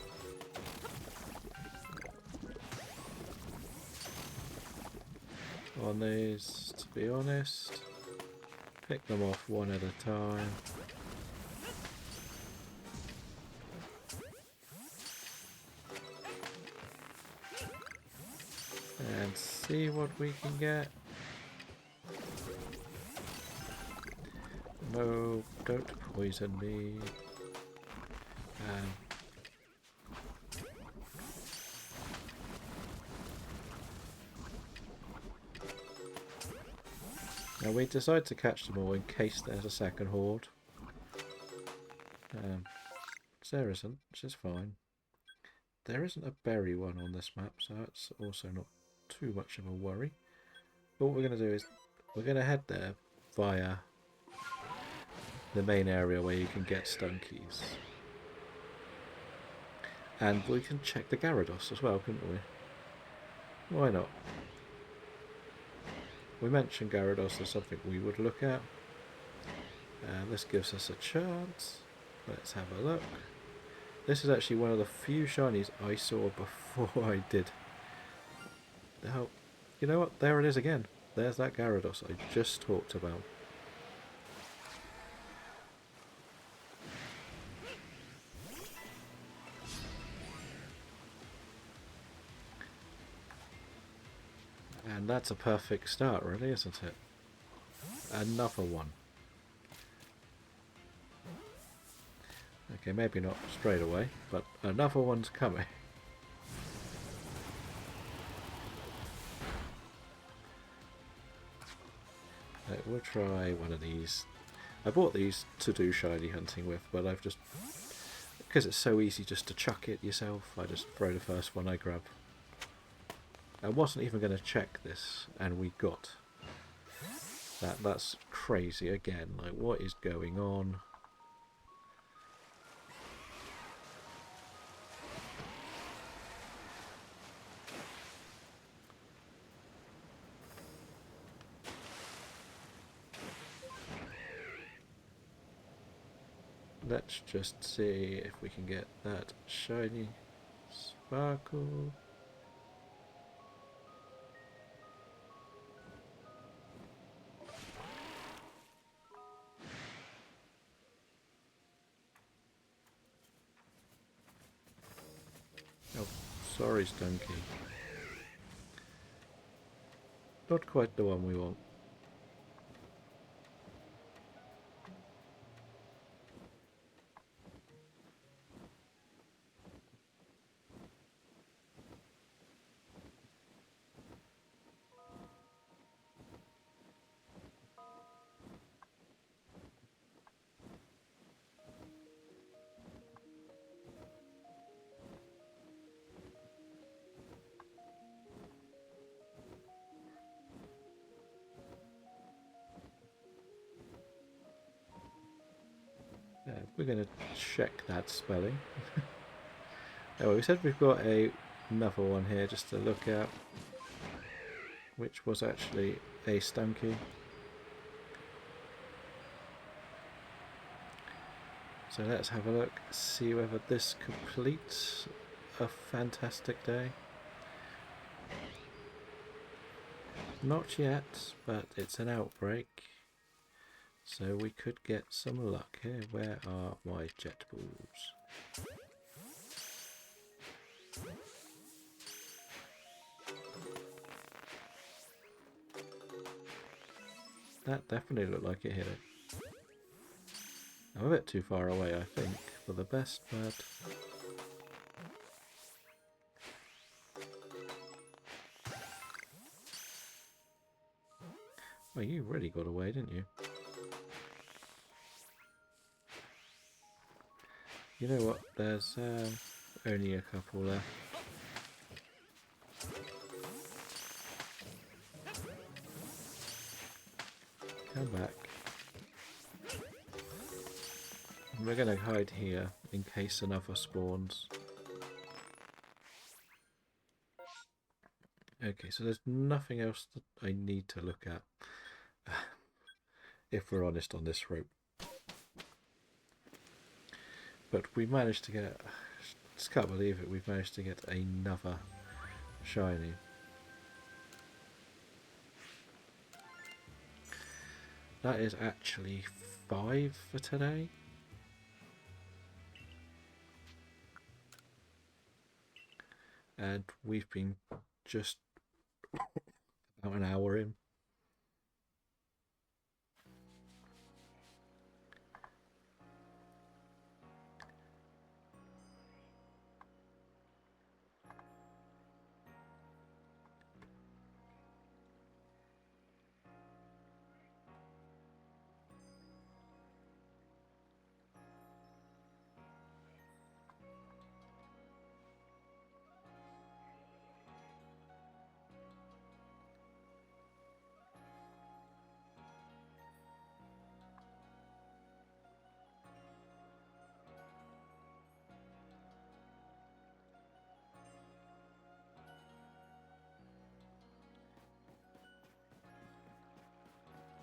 On these, to be honest, pick them off one at a time. And see what we can get. No, don't poison me. Now we decide to catch them all in case there's a second horde. There isn't, which is fine. There isn't a berry one on this map, so that's also not too much of a worry. But what we're going to do is we're going to head there via the main area where you can get stunkies. And we can check the Gyarados as well, couldn't we? Why not? We mentioned Gyarados as something we would look at. This gives us a chance. Let's have a look. This is actually one of the few shinies I saw before I did. Now, you know what? There it is again. There's that Gyarados I just talked about. And that's a perfect start, really, isn't it? Another one. Okay, maybe not straight away, but another one's coming. We'll try one of these. I bought these to do shiny hunting with, but I've just... because it's so easy just to chuck it yourself, I just throw the first one I grab. I wasn't even going to check this, and we got that. That's crazy again. Like, what is going on? Let's just see if we can get that shiny sparkle. Oh, sorry, Stunky. Not quite the one we want. We're going to check that spelling. Oh, we said we've got another one here just to look at, which was actually a Stunky. So let's have a look, see whether this completes a fantastic day. Not yet, but it's an outbreak. So we could get some luck here. Where are my jet balls? That definitely looked like it hit it. I'm a bit too far away, I think, for the best, but... well, you really got away, didn't you? You know what, there's only a couple left. Come back. We're going to hide here in case another spawns. Okay, so there's nothing else that I need to look at. if we're honest on this route. But we managed to get, just can't believe it, we've managed to get another shiny. That is actually 5 for today. And we've been just about an hour in.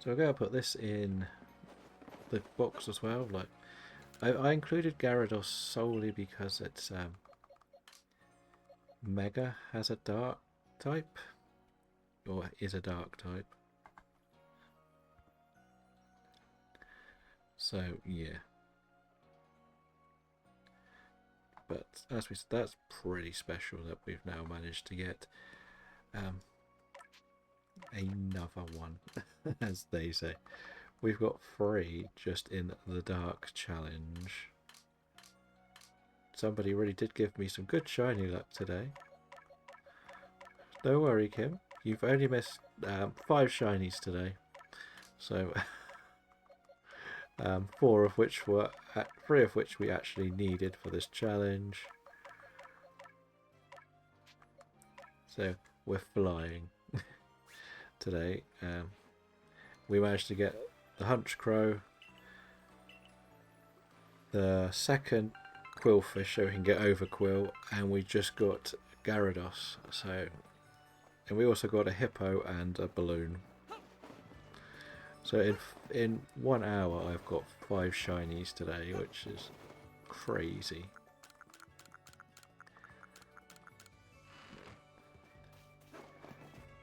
So I'm going to put this in the box as well. Like I included Gyarados solely because it's Mega has a dark type, or is a dark type. So yeah. But as we said, that's pretty special that we've now managed to get another one, as they say. We've got 3 just in the Dark Challenge. Somebody really did give me some good shiny luck today. Don't worry, Kim. You've only missed 5 shinies today. So 4 of which were 3 of which we actually needed for this challenge. So we're flying today. We managed to get the Hunch Crow, the second Quillfish so we can get Overquill, and we just got Gyarados. So, and we also got a Hippo and a Balloon. So in 1 hour I've got 5 shinies today, which is crazy.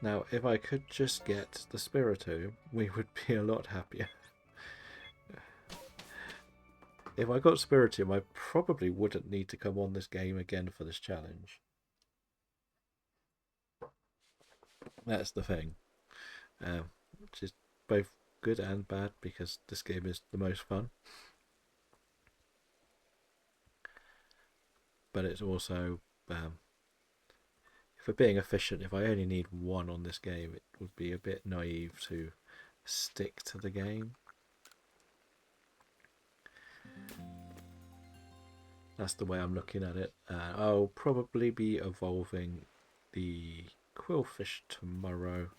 Now, if I could just get the Spiritomb, we would be a lot happier. If I got Spiritomb, I probably wouldn't need to come on this game again for this challenge. That's the thing. Which is both good and bad, because this game is the most fun. But it's also, if we're being efficient, if I only need 1 on this game, it would be a bit naive to stick to the game. That's the way I'm looking at it. I'll probably be evolving the Quillfish tomorrow,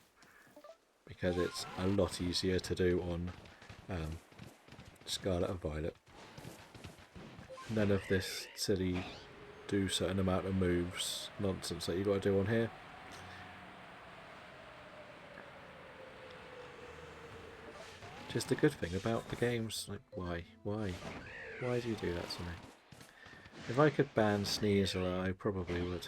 because it's a lot easier to do on Scarlet and Violet. None of this silly do certain amount of moves nonsense that you got to do on here. Just the good thing about the games, like why do you do that to me? If I could ban Sneasel, I probably would.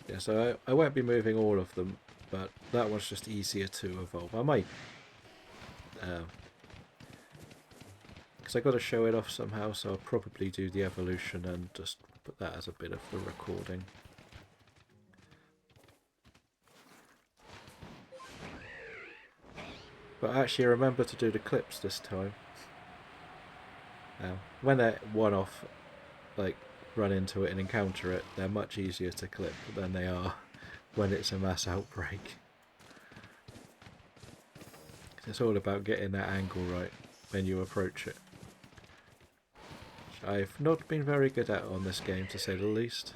Yeah, so I won't be moving all of them, but that one's just easier to evolve. I might, because I got to show it off somehow, so I'll probably do the evolution and just put that as a bit of the recording. But actually remember to do the clips this time. When they're one-off, like run into it and encounter it, they're much easier to clip than they are when it's a mass outbreak. It's all about getting that angle right when you approach it. Which I've not been very good at on this game, to say the least.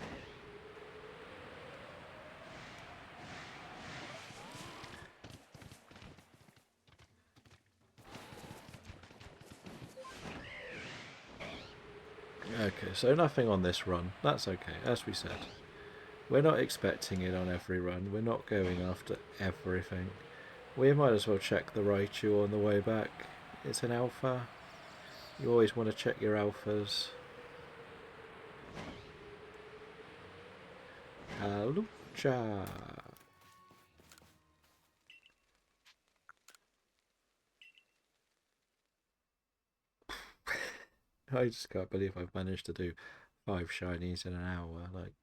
Okay, so nothing on this run. That's okay, as we said. We're not expecting it on every run. We're not going after everything. We might as well check the Raichu on the way back. It's an alpha. You always want to check your alphas. Halucha. I just can't believe I've managed to do 5 shinies in an hour. Like,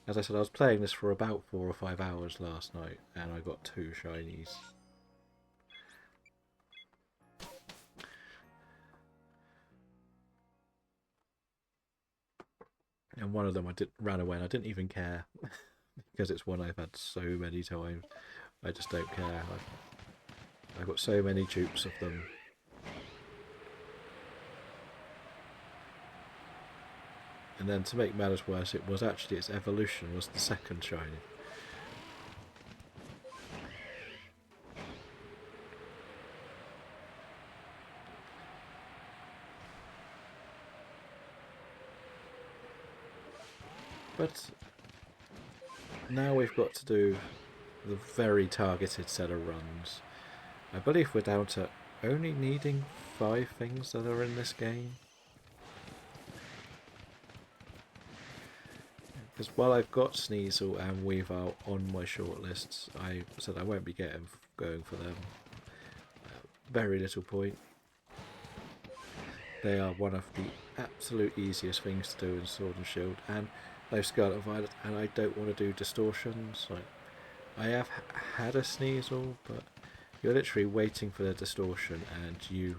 as I said, I was playing this for about 4 or 5 hours last night, and I got 2 shinies. And one of them ran away, and I didn't even care because it's one I've had so many times. I just don't care. I've got so many dupes of them. And then to make matters worse, it was actually its evolution was the second shiny. But now we've got to do the very targeted set of runs. I believe we're down to only needing 5 things that are in this game. Because while I've got Sneasel and Weavile on my shortlists, I said I won't be going for them. Very little point. They are one of the absolute easiest things to do in Sword and Shield, and they've Scarlet Violet, and I don't want to do distortions. Like, I have had a Sneasel, but you're literally waiting for the distortion, and you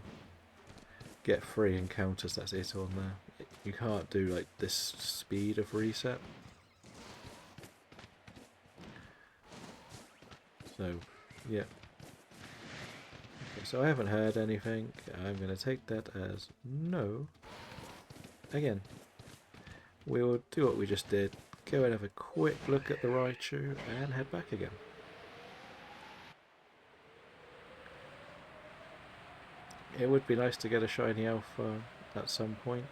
get 3 encounters. That's it on there. You can't do like this speed of reset. So, yeah. Okay, so I haven't heard anything. I'm going to take that as no. Again, we will do what we just did. Go and have a quick look at the Raichu and head back again. It would be nice to get a shiny alpha at some point.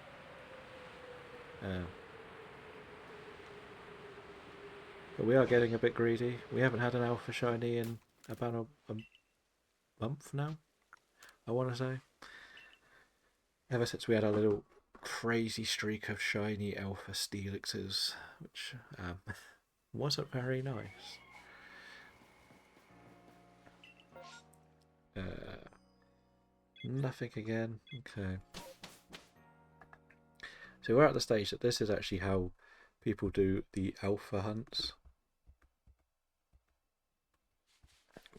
But we are getting a bit greedy. We haven't had an alpha shiny in about a month now, I want to say. Ever since we had a little crazy streak of shiny alpha Steelixes, which wasn't very nice. Nothing again. Okay. So we're at the stage that this is actually how people do the alpha hunts,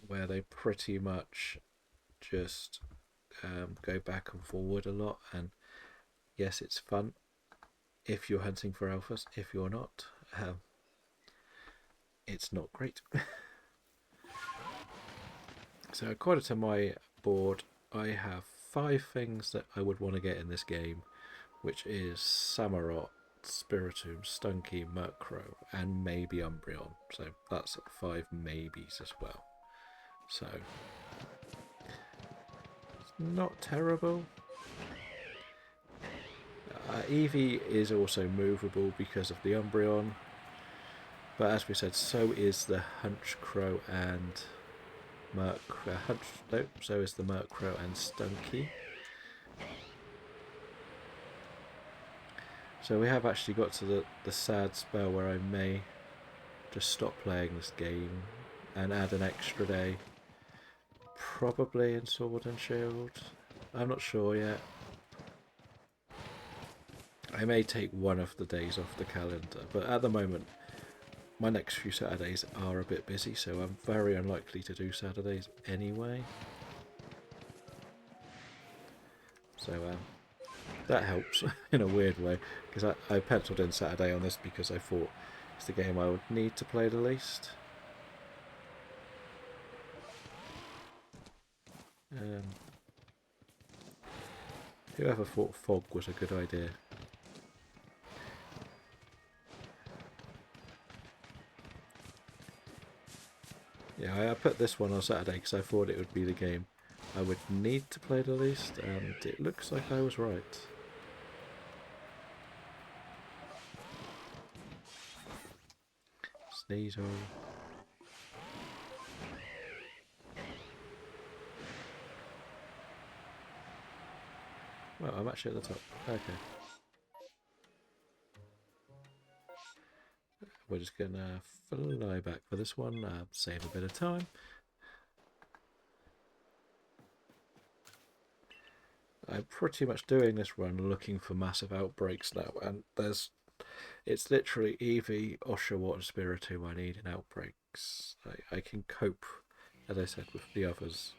where they pretty much just go back and forward a lot. And yes, it's fun if you're hunting for alphas. If you're not, it's not great. So according to my board, I have 5 things that I would want to get in this game, which is Samurott, Spiritomb, Stunky, Murkrow, and maybe Umbreon. So that's 5 maybes as well. So it's not terrible. Eevee is also movable because of the Umbreon, but as we said, so is the Hunchcrow and so is the Murkrow and Stunky. So we have actually got to the sad spell where I may just stop playing this game and add an extra day. Probably in Sword and Shield. I'm not sure yet. I may take one of the days off the calendar, but at the moment my next few Saturdays are a bit busy, so I'm very unlikely to do Saturdays anyway. So that helps in a weird way, because I penciled in Saturday on this because I thought it's the game I would need to play the least. Whoever thought fog was a good idea? Yeah, I put this one on Saturday because I thought it would be the game I would need to play the least, and it looks like I was right. Sneasel. Well, I'm actually at the top. Okay. We're just gonna fly back for this one, save a bit of time. I'm pretty much doing this run looking for massive outbreaks now, and it's literally Eevee, Oshawott and Spiritomb I need in outbreaks. I can cope, as I said, with the others.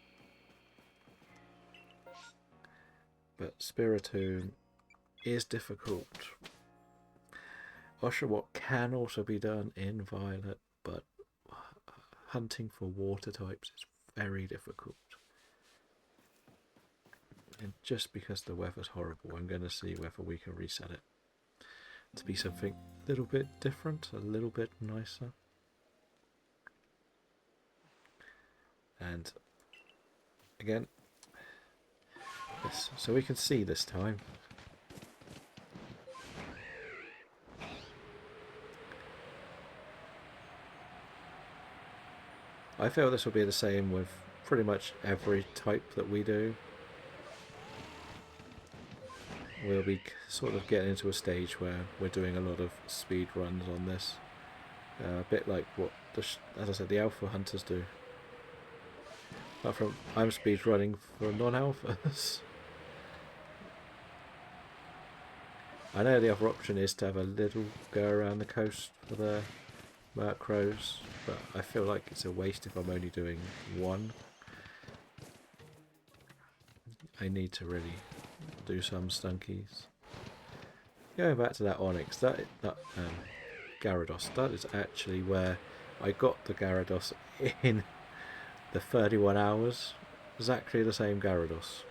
But Spiritomb is difficult. Oshawott can also be done in Violet, but hunting for water types is very difficult. And just because the weather's horrible, I'm going to see whether we can reset it to be something a little bit different, a little bit nicer. And again, yes, so we can see this time. I feel this will be the same with pretty much every type that we do. We'll be sort of getting into a stage where we're doing a lot of speed runs on this. A bit like what, as I said, the alpha hunters do. Apart from, I'm speed running for non-alphas. I know the other option is to have a little go around the coast for the Murkrows, but I feel like it's a waste if I'm only doing one. I need to really do some stunkies. Going back to that Onyx, that Gyarados, that is actually where I got the Gyarados in the 31 hours. Exactly the same Gyarados.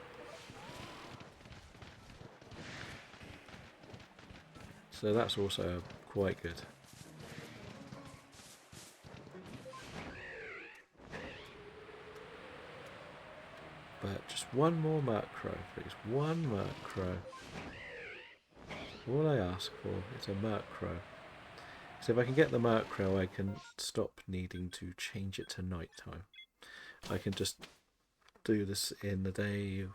So that's also quite good. But just one more Murkrow, please. One Murkrow. All I ask for is a Murkrow. So if I can get the Murkrow, I can stop needing to change it to nighttime. I can just do this in the day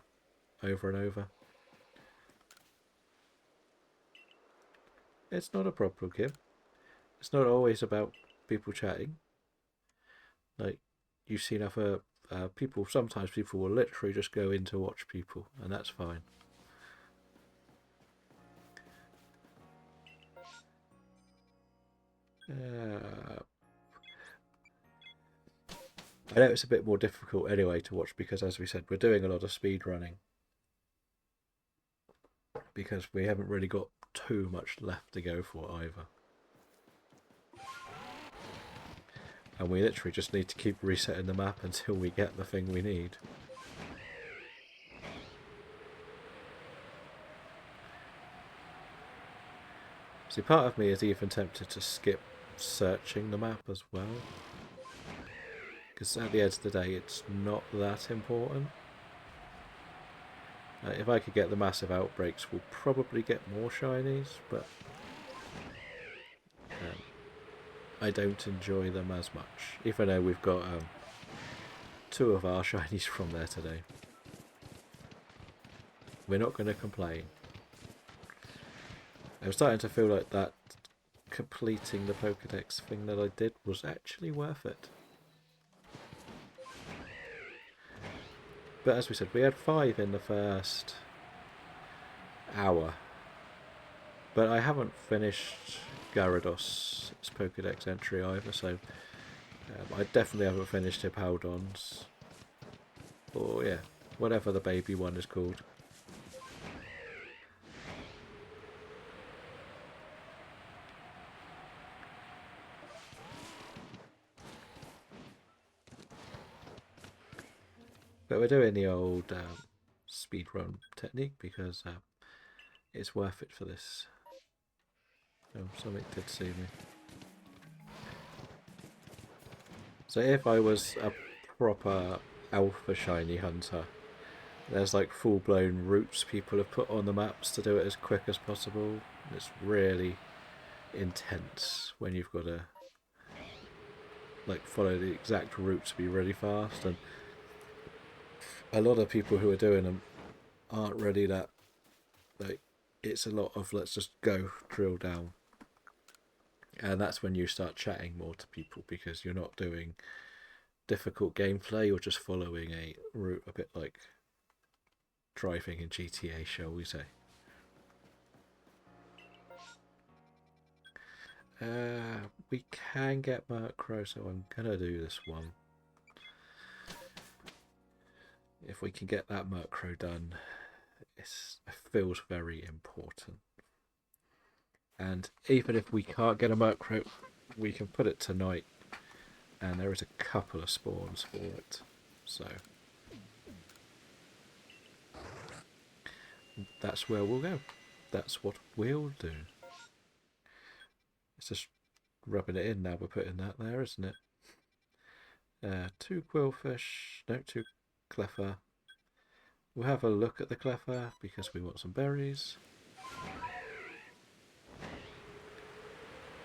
over and over. It's not a problem, Kim. It's not always about people chatting. Like, you've seen other people, sometimes people will literally just go in to watch people, and that's fine. I know it's a bit more difficult anyway to watch because, as we said, we're doing a lot of speed running. Because we haven't really got too much left to go for either. And we literally just need to keep resetting the map until we get the thing we need. See, part of me is even tempted to skip searching the map as well. Because at the end of the day, it's not that important. If I could get the massive outbreaks, we'll probably get more shinies, but I don't enjoy them as much, even though we've got 2 of our shinies from there today. We're not going to complain. I'm starting to feel like that completing the Pokédex thing that I did was actually worth it. But as we said, we had 5 in the first hour. But I haven't finished Gyarados' Pokédex entry either, so I definitely haven't finished Hippowdon's. Or yeah, whatever the baby one is called. But we're doing the old speedrun technique because it's worth it for this. Oh, something did see me. So if I was a proper alpha shiny hunter, there's like full-blown routes people have put on the maps to do it as quick as possible. It's really intense when you've got to like follow the exact route to be really fast, and a lot of people who are doing them aren't really that, like, it's a lot of let's just go drill down, and that's when you start chatting more to people because you're not doing difficult gameplay, you're just following a route, a bit like driving in GTA, shall we say. We can get Murkrow, so I'm gonna do this one. If we can get that Murkrow done, it feels very important. And even if we can't get a Murkrow, we can put it tonight, and there is a couple of spawns for it. So that's where we'll go. That's what we'll do. It's just rubbing it in now. We're putting that there, isn't it? 2 Quillfish, no, 2 Cleffer. We'll have a look at the Cleffer because we want some berries.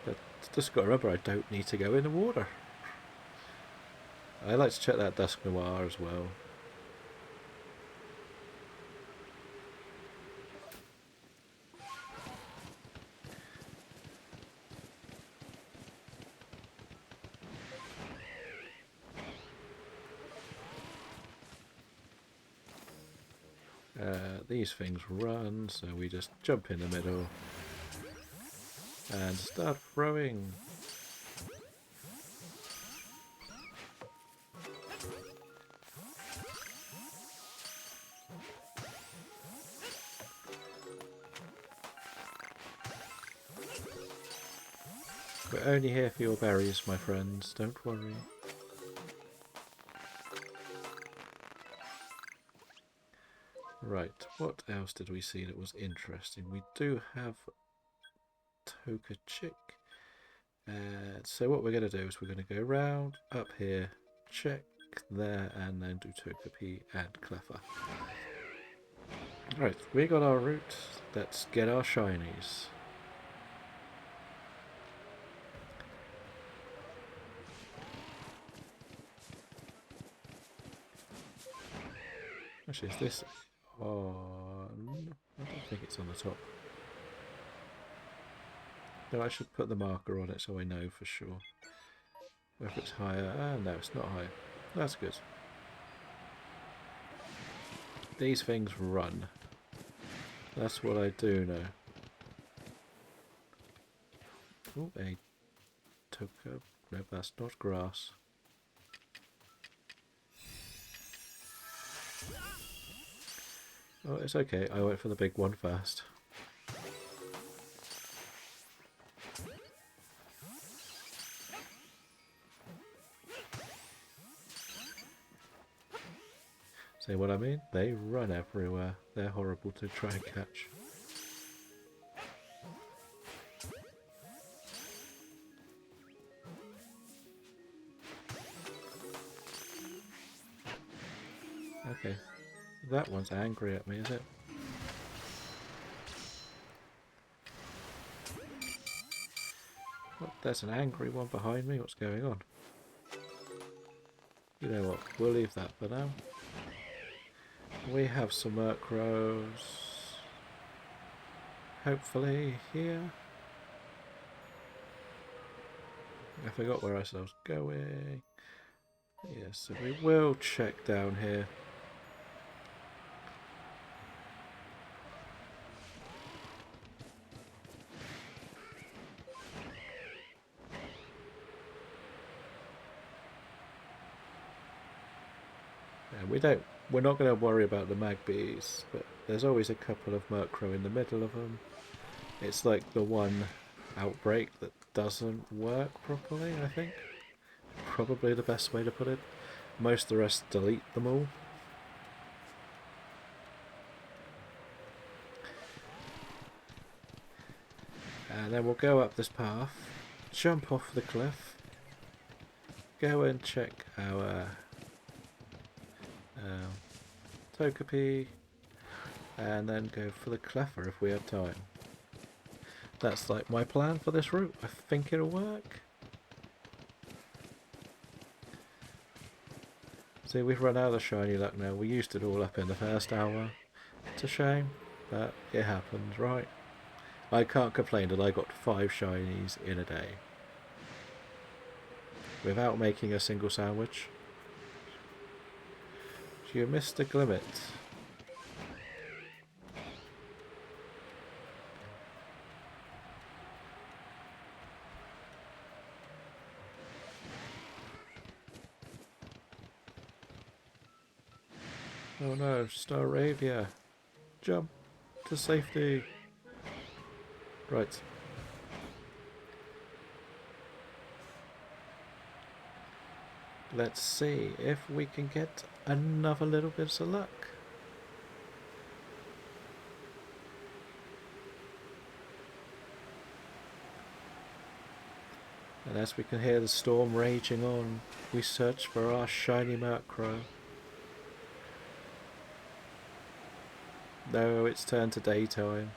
But just got to remember, I don't need to go in the water. I like to check that Dusk Noir as well. These things run, so we just jump in the middle and start throwing. We're only here for your berries, my friends, don't worry. Right, what else did we see that was interesting? We do have Togechick. So what we're going to do is we're going to go round, up here, check there, and then do Togepi and Cleffer. Right, we got our route. Let's get our shinies. Actually, is this on? I don't think it's on the top. No, I should put the marker on it so I know for sure. If it's higher. Ah, no, it's not high. That's good. These things run. That's what I do know. Oh, a Toka. No, that's not grass. Oh, it's okay. I went for the big one first. See what I mean? They run everywhere. They're horrible to try and catch. Okay. That one's angry at me, is it? What? There's an angry one behind me. What's going on? You know what? We'll leave that for now. We have some Murkrows. Hopefully here. I forgot where I was going. Yes, so we will check down here. And we're not going to worry about the Magpies, but there's always a couple of Murkrow in the middle of them. It's like the one outbreak that doesn't work properly, I think. Probably the best way to put it. Most of the rest delete them all. And then we'll go up this path, jump off the cliff, go and check our Togepi, and then go for the Cleffer if we have time. That's like my plan for this route. I think it'll work. See, we've run out of shiny luck now. We used it all up in the first hour. It's a shame, but it happens, right? I can't complain that I got 5 shinies in a day. Without making a single sandwich. You missed the Glimmet. Oh no, Staravia. Jump to safety. Right. Let's see if we can get another little bit of luck. And as we can hear the storm raging on, we search for our shiny Murkrow. No, it's turned to daytime.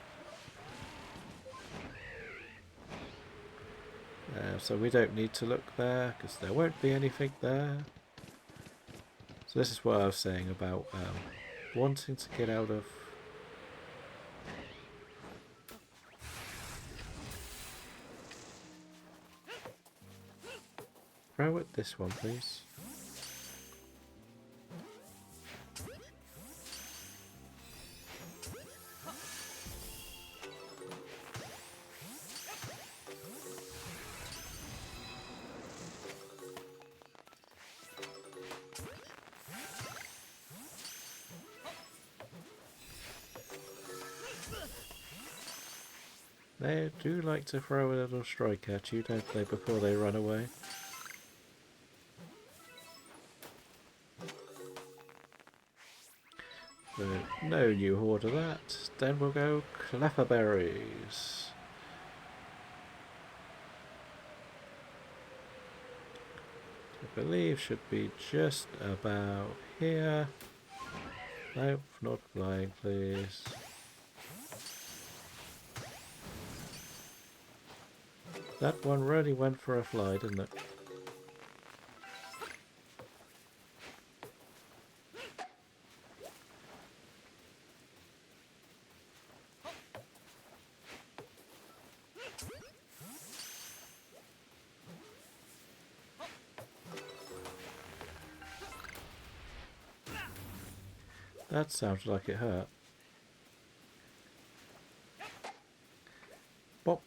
So we don't need to look there, because there won't be anything there. So this is what I was saying about wanting to get out of... Throw at this one, please. They do like to throw a little strike at you, don't they, before they run away? So, no new horde of that. Then we'll go Clefferberries. I believe should be just about here. Nope, not flying, please. That one really went for a fly, didn't it? That sounds like it hurt. Bop.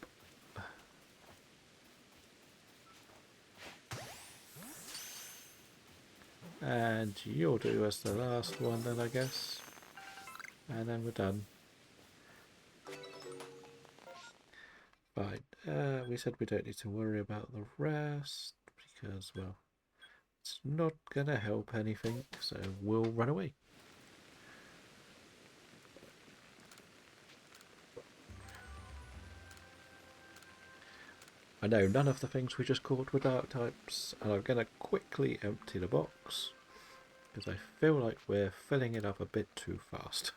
And you'll do as the last one then, I guess. And then we're done. Fine. We said we don't need to worry about the rest because, well, it's not gonna help anything, so we'll run away. I know none of the things we just caught were dark types, and I'm gonna quickly empty the box because I feel like we're filling it up a bit too fast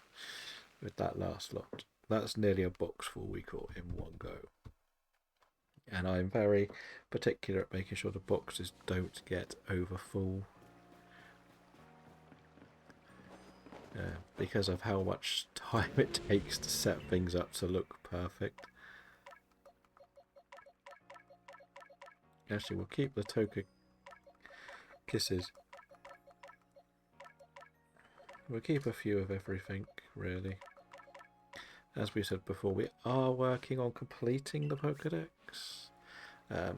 with that last lot. That's nearly a box full we caught in one go. And I'm very particular at making sure the boxes don't get over full. Because of how much time it takes to set things up to look perfect. Actually, we'll keep the Toka Kisses. We'll keep a few of everything, really. As we said before, we are working on completing the Pokedex.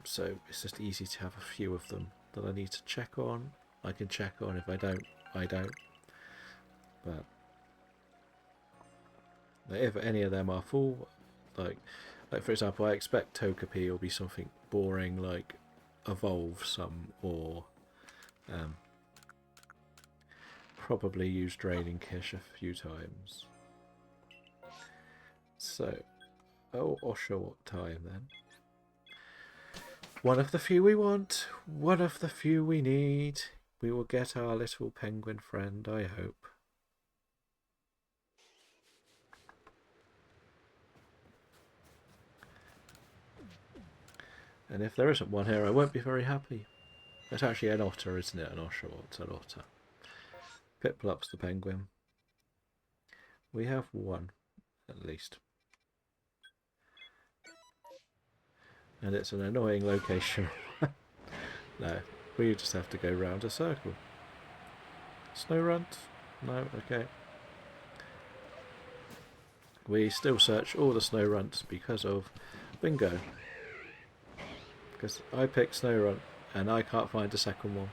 So it's just easy to have a few of them that I need to check on. I can check on. If I don't, I don't. But if any of them are full, like for example, I expect Togepi will be something boring like evolve some or probably use Draining Kish a few times. So, Oshawott time then. One of the few we want, one of the few we need. We will get our little penguin friend, I hope. And if there isn't one here, I won't be very happy. It's actually an otter, isn't it? An Oshawott, an otter. Piplups the penguin. We have one, at least. And it's an annoying location. No, we just have to go round a circle. Snow runt? No, okay. We still search all the snow runts because of bingo. Because I picked snow runt and I can't find a second one.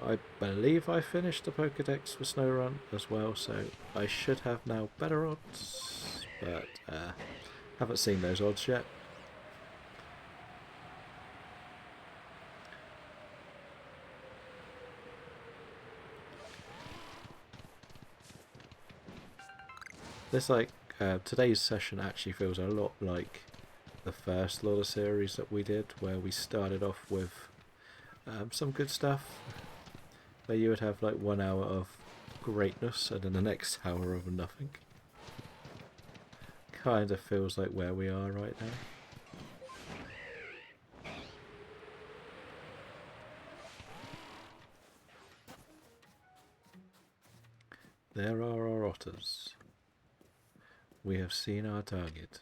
I believe I finished the Pokedex for Snow as well, so I should have now better odds, but haven't seen those odds yet. This today's session actually feels a lot like the first lot of series that we did, where we started off with some good stuff. Where you would have like 1 hour of greatness and then the next hour of nothing. Kind of feels like where we are right now. There are our otters. We have seen our target.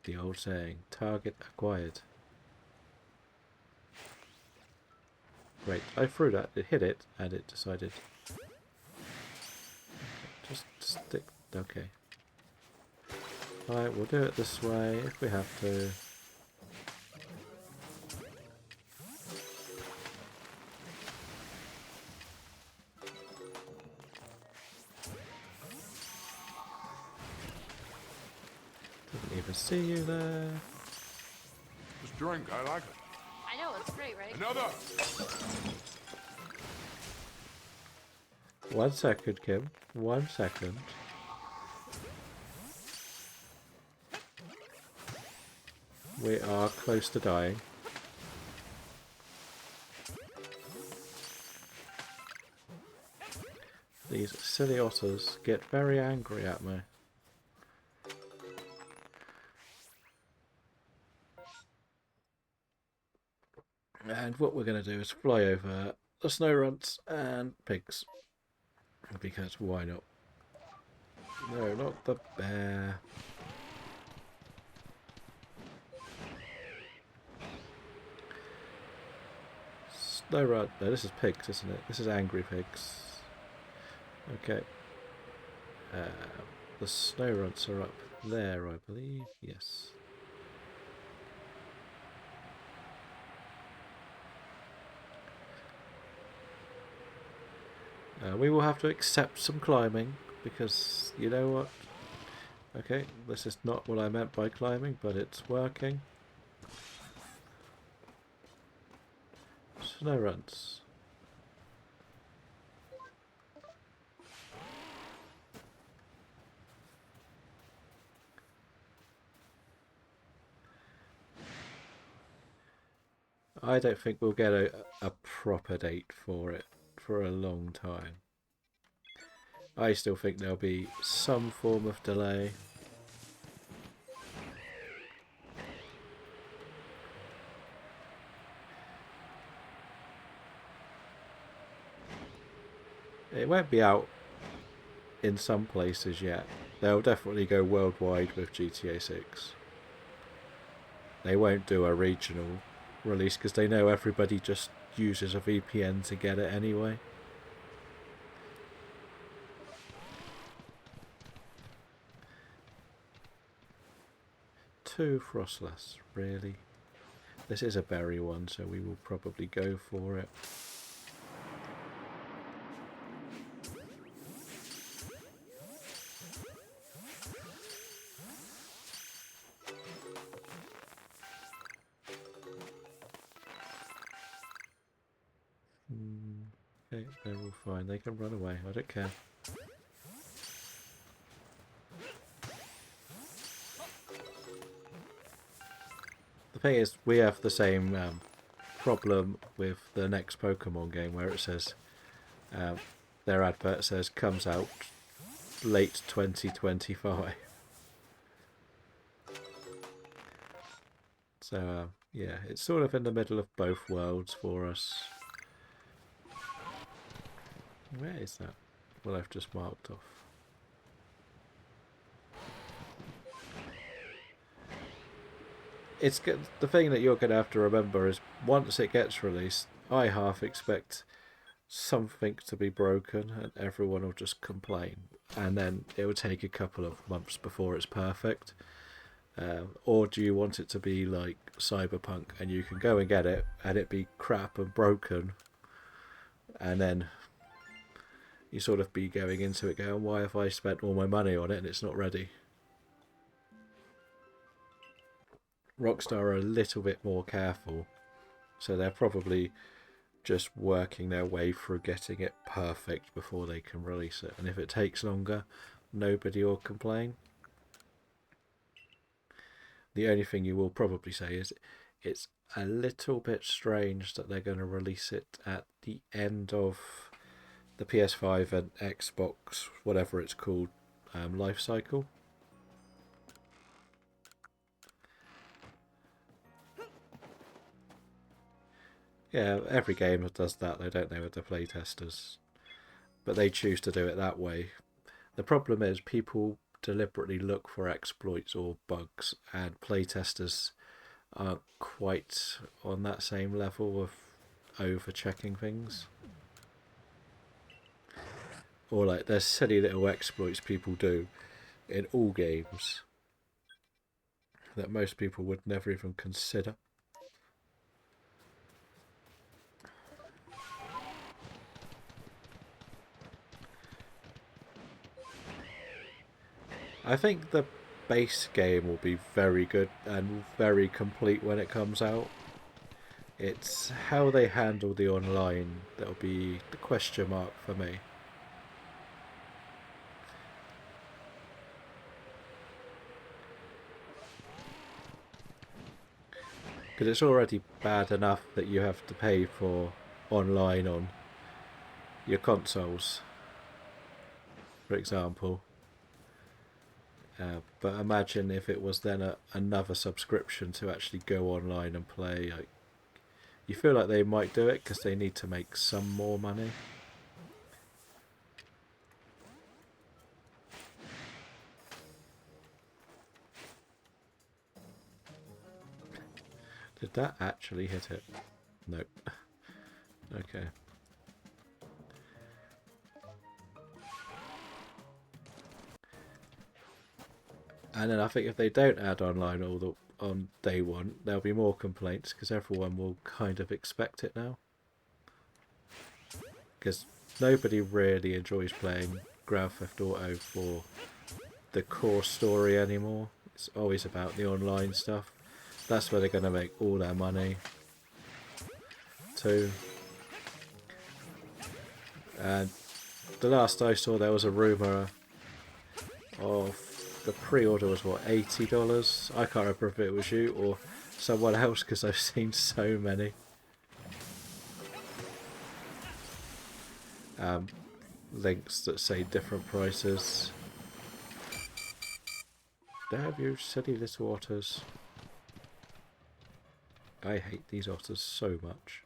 The old saying, target acquired. Great, I threw that, it hit it, and it decided... Just stick... okay. Alright, we'll do it this way, if we have to. Didn't even see you there. This drink, I like it. I know, it's great, right? Another! 1 second, Kim. 1 second. We are close to dying. These silly otters get very angry at me. And what we're going to do is fly over the snow runts and pigs. Because why not? No, not the bear. Snow runt. No, this is pigs, isn't it? This is angry pigs. Okay. The snow runts are up there, I believe. Yes. We will have to accept some climbing, because you know what? Okay, this is not what I meant by climbing, but it's working. Snow runts. I don't think we'll get a proper date for it for a long time. I still think there'll be some form of delay. It won't be out in some places yet. They'll definitely go worldwide with GTA 6. They won't do a regional release because they know everybody just uses a VPN to get it anyway. Two Frostless, really? This is a berry one, so we will probably go for it. Okay, they're all fine. They can run away. I don't care. The thing is, we have the same problem with the next Pokemon game where it says their advert says comes out late 2025. So Yeah, it's sort of in the middle of both worlds for us. Where is that? Well, I've just marked off. It's the thing that you're going to have to remember is once it gets released, I half expect something to be broken and everyone will just complain, and then it will take a couple of months before it's perfect. Or do you want it to be like Cyberpunk and you can go and get it and it be crap and broken, and then you sort of be going into it going, why have I spent all my money on it and it's not ready? Rockstar are a little bit more careful, so they're probably just working their way through getting it perfect before they can release it. And if it takes longer, nobody will complain. The only thing you will probably say is it's a little bit strange that they're going to release it at the end of the PS5 and Xbox, whatever it's called, life cycle. Yeah, every game does that, though, don't they, with the playtesters? But they choose to do it that way. The problem is people deliberately look for exploits or bugs, and playtesters aren't quite on that same level of over checking things. Or like there's silly little exploits people do in all games that most people would never even consider. I think the base game will be very good and very complete when it comes out. It's how they handle the online that'll be the question mark for me. Because it's already bad enough that you have to pay for online on your consoles, for example. But imagine if it was then another subscription to actually go online and play. Like, you feel like they might do it because they need to make some more money. Did that actually hit it? Nope. Okay. And then I think if they don't add online on day one, there'll be more complaints because everyone will kind of expect it now. Because nobody really enjoys playing Grand Theft Auto for the core story anymore. It's always about the online stuff. That's where they're going to make all their money too. And the last I saw, there was a rumour of the pre-order was what, $80? I can't remember if it was you or someone else because I've seen so many. Links that say different prices. Damn you silly little otters. I hate these otters so much.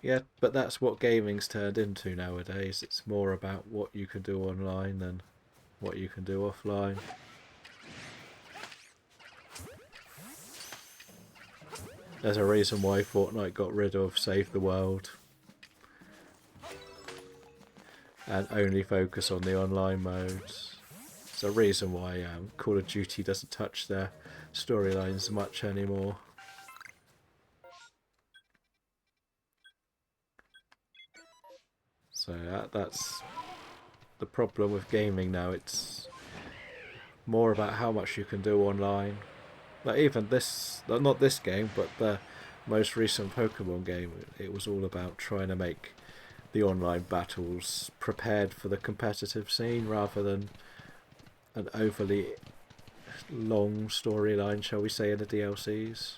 Yeah, but that's what gaming's turned into nowadays. It's more about what you can do online than what you can do offline. There's a reason why Fortnite got rid of Save the World and only focus on the online modes. There's a reason why Call of Duty doesn't touch their storylines much anymore. So that's the problem with gaming now. It's more about how much you can do online. Like even this, not this game, but the most recent Pokemon game, it was all about trying to make the online battles prepared for the competitive scene rather than an overly long storyline, shall we say, in the DLCs.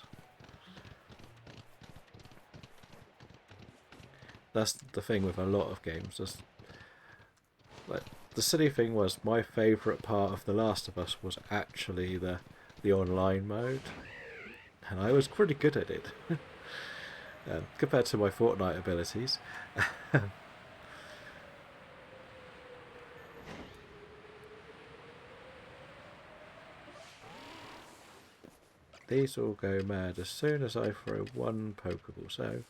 That's the thing with a lot of games. Like the silly thing was, my favourite part of The Last of Us was actually the online mode, and I was pretty good at it compared to my Fortnite abilities. These all go mad as soon as I throw one Pokeball, so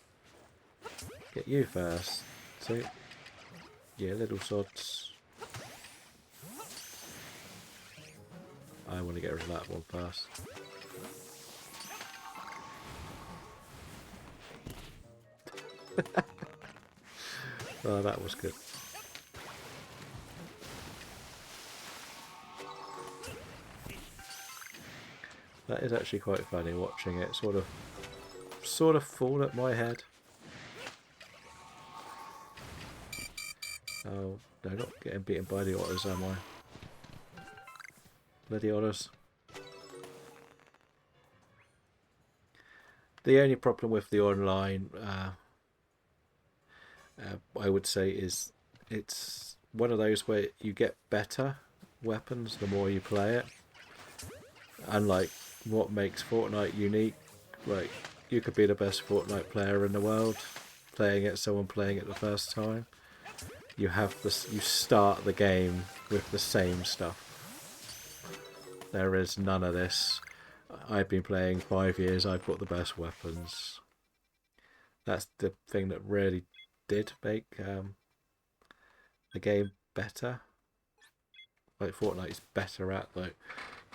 get you first. So, yeah, little sods. I want to get rid of that one first. Oh, that was good. That is actually quite funny watching it sort of fall at my head. Oh, no, not getting beaten by the otters, am I? Bloody otters. The only problem with the online, I would say, is it's one of those where you get better weapons the more you play it. Unlike what makes Fortnite unique, like, you could be the best Fortnite player in the world, someone playing it the first time. You start the game with the same stuff. There is none of this. I've been playing 5 years, I've got the best weapons. That's the thing that really did make the game better. Like, Fortnite's better at, like,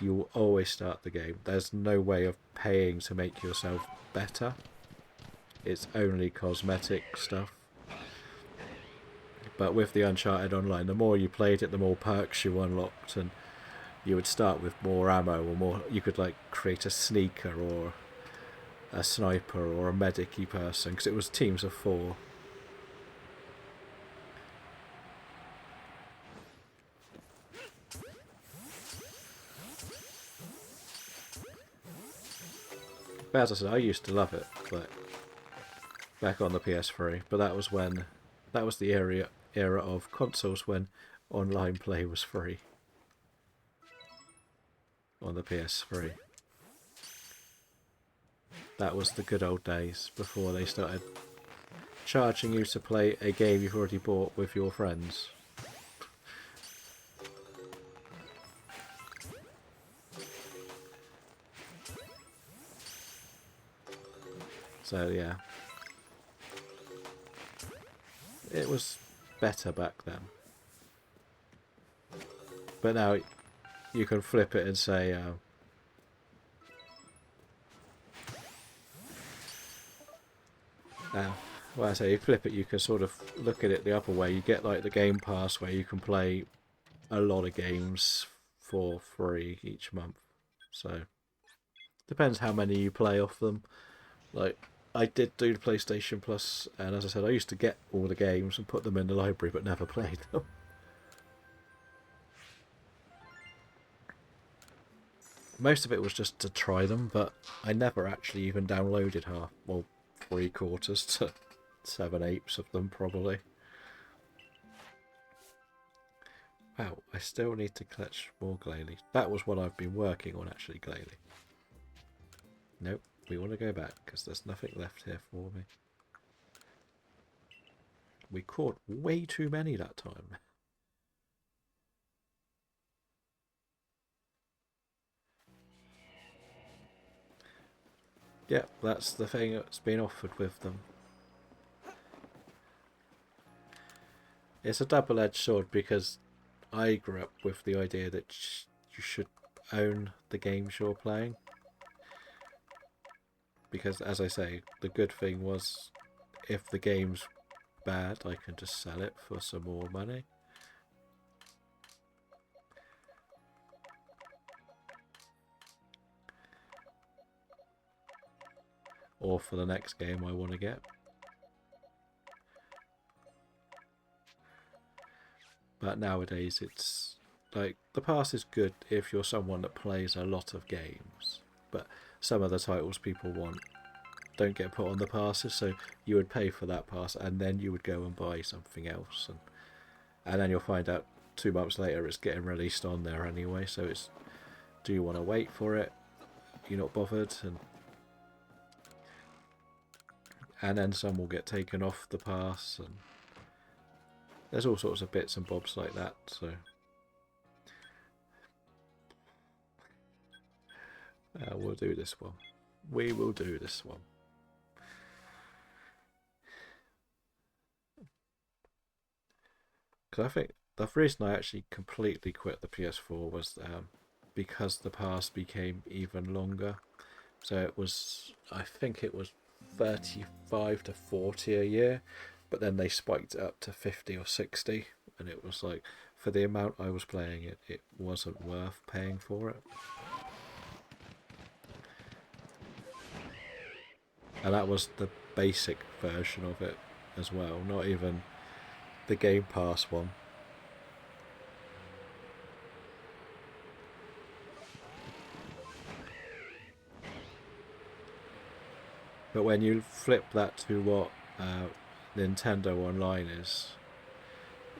you will always start the game. There's no way of paying to make yourself better. It's only cosmetic stuff. But with the Uncharted Online, the more you played it, the more perks you unlocked, and you would start with more ammo or more. You could like create a sneaker or a sniper or a medic-y person, because it was teams of 4. But as I said, I used to love it, but back on the PS3. But that was the era of consoles when online play was free on the PS3. That was the good old days before they started charging you to play a game you've already bought with your friends. So yeah, it was better back then. But now you can flip it and say, well, I say you flip it, you can sort of look at it the other way. You get like the Game Pass where you can play a lot of games for free each month. So depends how many you play off them. Like, I did do the PlayStation Plus, and as I said, I used to get all the games and put them in the library, but never played them. Most of it was just to try them, but I never actually even downloaded half, well, 3/4 to 7/8 of them, probably. Wow, I still need to catch more Glalie. That was what I've been working on, actually, Glalie. Nope, we want to go back, because there's nothing left here for me. We caught way too many that time. Yeah, that's the thing that's been offered with them. It's a double-edged sword, because I grew up with the idea that you should own the games you're playing. Because, as I say, the good thing was, if the game's bad, I can just sell it for some more money. Or for the next game I want to get. But nowadays it's like, the pass is good if you're someone that plays a lot of games, but some of the titles people want don't get put on the passes, so you would pay for that pass and then you would go and buy something else, and then you'll find out 2 months later it's getting released on there anyway, so it's, do you want to wait for it? You're not bothered, and then some will get taken off the pass, and there's all sorts of bits and bobs like that. So we'll do this one. We will do this one. Because I think the reason I actually completely quit the PS4 was because the pass became even longer. So it was, I think it was 35 to 40 a year, but then they spiked it up to 50 or 60, and it was like, for the amount I was playing it, it wasn't worth paying for it. And that was the basic version of it as well, not even the Game Pass one. But when you flip that to what Nintendo Online is,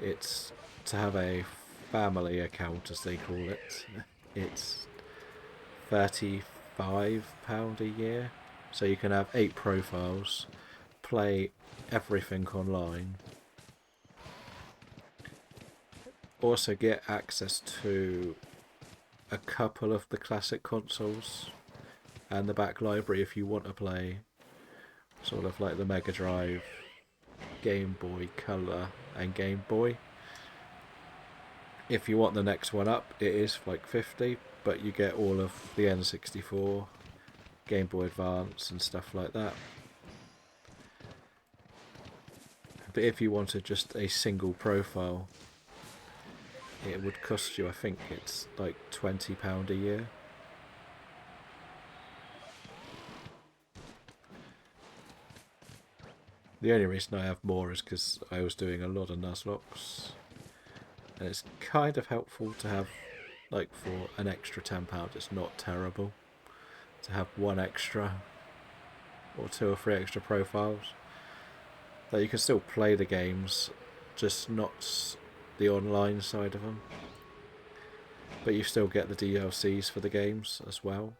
it's to have a family account, as they call it. It's £35 a year, so you can have 8 profiles, play everything online, also get access to a couple of the classic consoles and the back library if you want to play sort of like the Mega Drive, Game Boy Color and Game Boy. If you want the next one up, it is like 50, but you get all of the N64, Game Boy Advance and stuff like that. But if you wanted just a single profile, it would cost you, I think it's like £20 a year. The only reason I have more is because I was doing a lot of Nuzlocke, and it's kind of helpful to have, like, for an extra £10, it's not terrible to have one extra or 2 or 3 extra profiles. That you can still play the games, just not the online side of them. But you still get the DLCs for the games as well.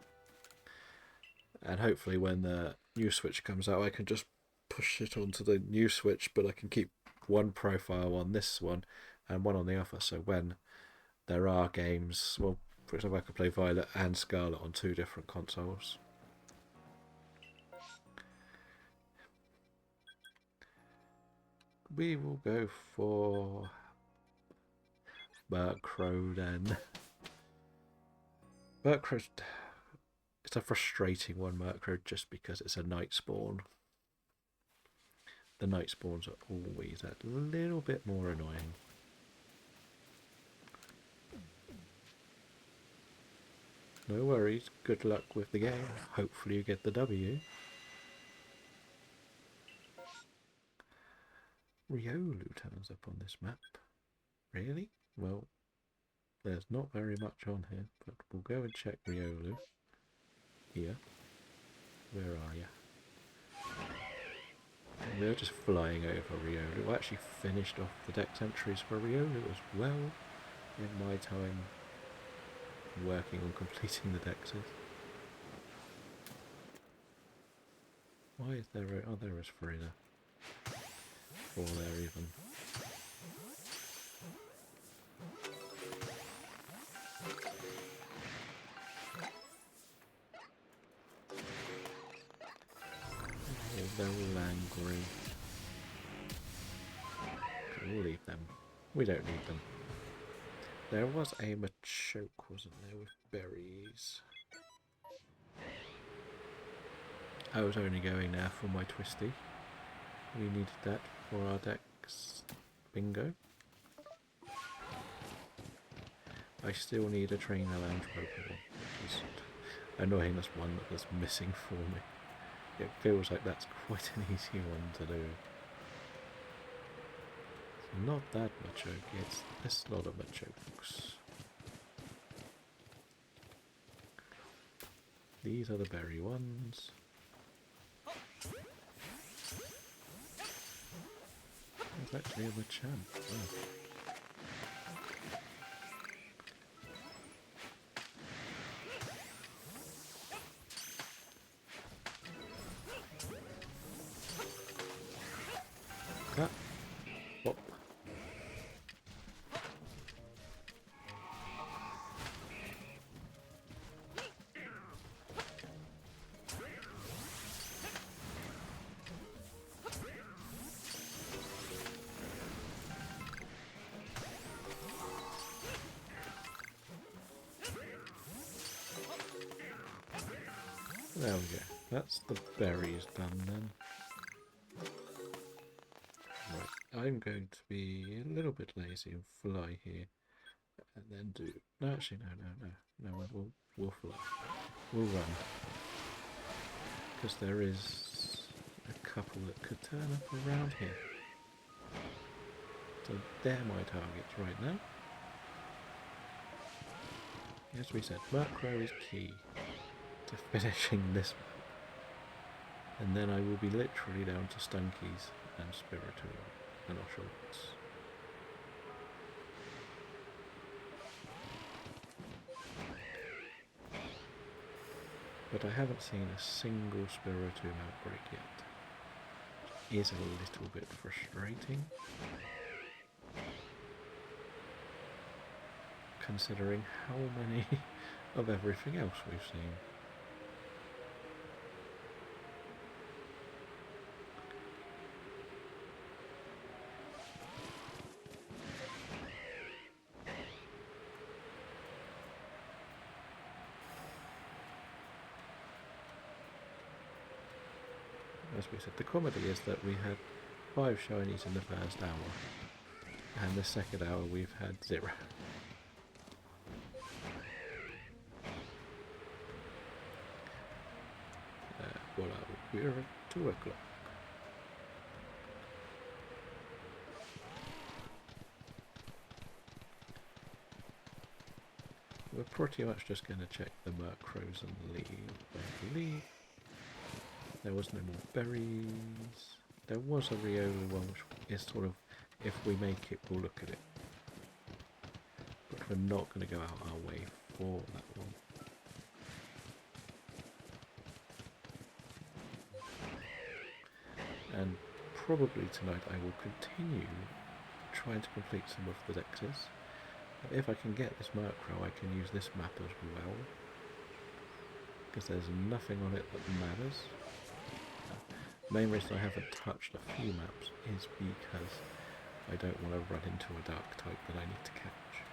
And hopefully when the new Switch comes out, I can just push it onto the new Switch, but I can keep one profile on this one and one on the other. So when there are games, well, for example, I could play Violet and Scarlet on 2 different consoles. We will go for Murkrow then. Murkrow, it's a frustrating one, Murkrow, just because it's a night spawn. The night spawns are always a little bit more annoying. No worries, good luck with the game. Hopefully you get the W. Riolu turns up on this map. Really? Well, there's not very much on here, but we'll go and check Riolu. Here. Where are you? We're just flying over Riolu. I actually finished off the dex entries for Riolu as well in my time working on completing the dexes. Why is there a... oh, there is 3 there. 4 there even. Oh, they're all angry. We'll leave them. We don't need them. There was a Machoke, wasn't there, with berries? I was only going there for my Twisty. We needed that for our dex bingo. I still need a Trainer Lounge Pokemon, which is annoying. That's one that's missing for me. It feels like that's quite an easy one to do. It's not that Machoke, it's a lot of Machokes. These are the berry ones. There's actually a Machamp. Oh. that. Whoop. There we go. That's the berries done then. Right, I'm going to be a little bit lazy and fly here, and then do. No, actually, no. We'll fly. We'll run, because there is a couple that could turn up around here. So they're my targets right now. As we said, Murkrow is key to finishing this map. And then I will be literally down to Stunkies and Spiritomb and Oshawotts. But I haven't seen a single Spiritomb outbreak yet. It is a little bit frustrating, considering how many of everything else we've seen. As we said, the comedy is that we had 5 shinies in the first hour, and the second hour we've had 0. What are we? We're at 2 o'clock. We're pretty much just going to check the Murkrows and leave, I believe. There was no more berries. There was a Riolu one, which is sort of, if we make it, we'll look at it. But we're not going to go out our way for that one. And probably tonight I will continue trying to complete some of the dexes. If I can get this Murkrow, I can use this map as well, because there's nothing on it that matters. The main reason I haven't touched a few maps is because I don't want to run into a dark type that I need to catch.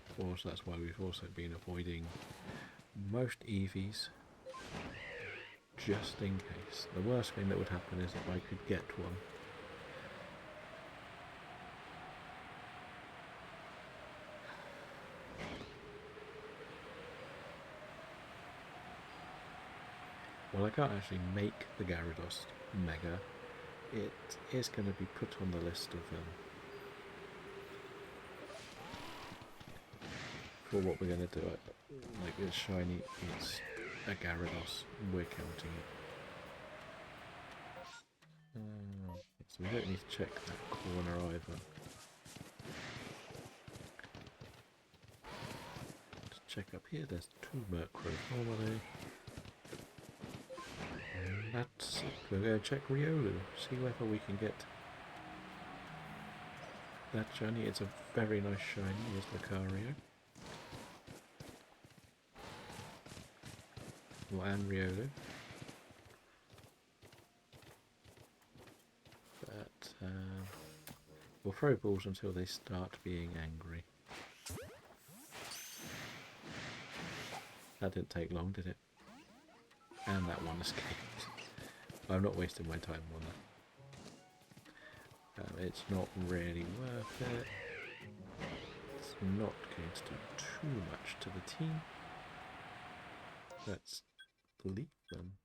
Of course, that's why we've also been avoiding most EVs, just in case. The worst thing that would happen is if I could get one. Well, I can't actually make the Gyarados Mega. It is going to be put on the list of for what we're going to do. Like it's shiny, it's a Gyarados, we're counting it. So we don't need to check that corner either. Let's check up here, there's 2 Murkrows normally. That's it. We're going to check Riolu, see whether we can get that shiny. It's a very nice shiny, is Lucario. Well, and Riolu. But we'll throw balls until they start being angry. That didn't take long, did it? And that one escaped. I'm not wasting my time on that. It's not really worth it. It's not going to do too much to the team. Let's leave them.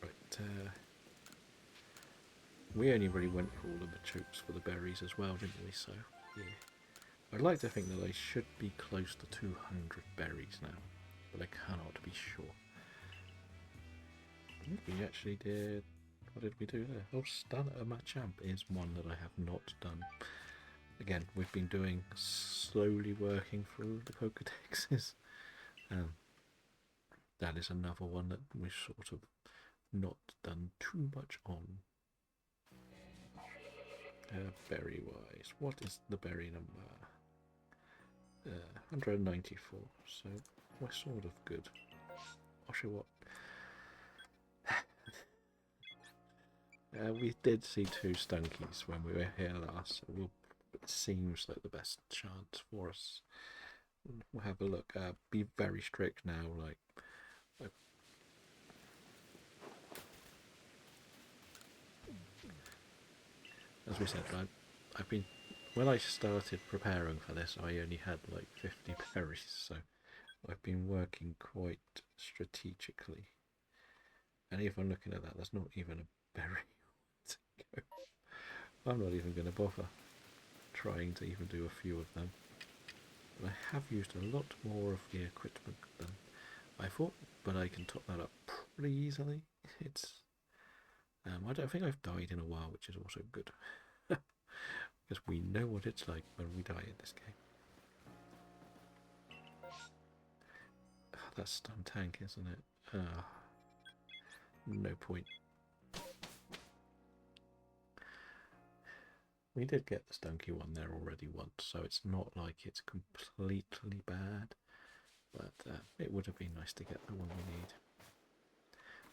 Right, we only really went for all of the troops for the berries as well, didn't we? So, yeah. I'd like to think that I should be close to 200 berries now, but I cannot be sure. We actually did. What did we do there? Oh, Stun at a Machamp is one that I have not done. again, we've been doing slowly working through the Pokedexes. That is another one that we've sort of not done too much on. Berry wise, what is the berry number? 194, so we're sort of good. I'll show you what. We did see 2 stunkies when we were here last, so it seems like the best chance for us. We'll have a look. Be very strict now, like as we said, I've been, when I started preparing for this, I only had like 50 berries, so I've been working quite strategically. And if I'm looking at that, there's not even a berry to go. I'm not even going to bother trying to even do a few of them. But I have used a lot more of the equipment than I thought, but I can top that up pretty easily. It's I don't think I've died in a while, which is also good. Because we know what it's like when we die in this game. Oh, that's stun tank, isn't it? No point. We did get the stunky one there already once, so it's not like it's completely bad, but it would have been nice to get the one we need.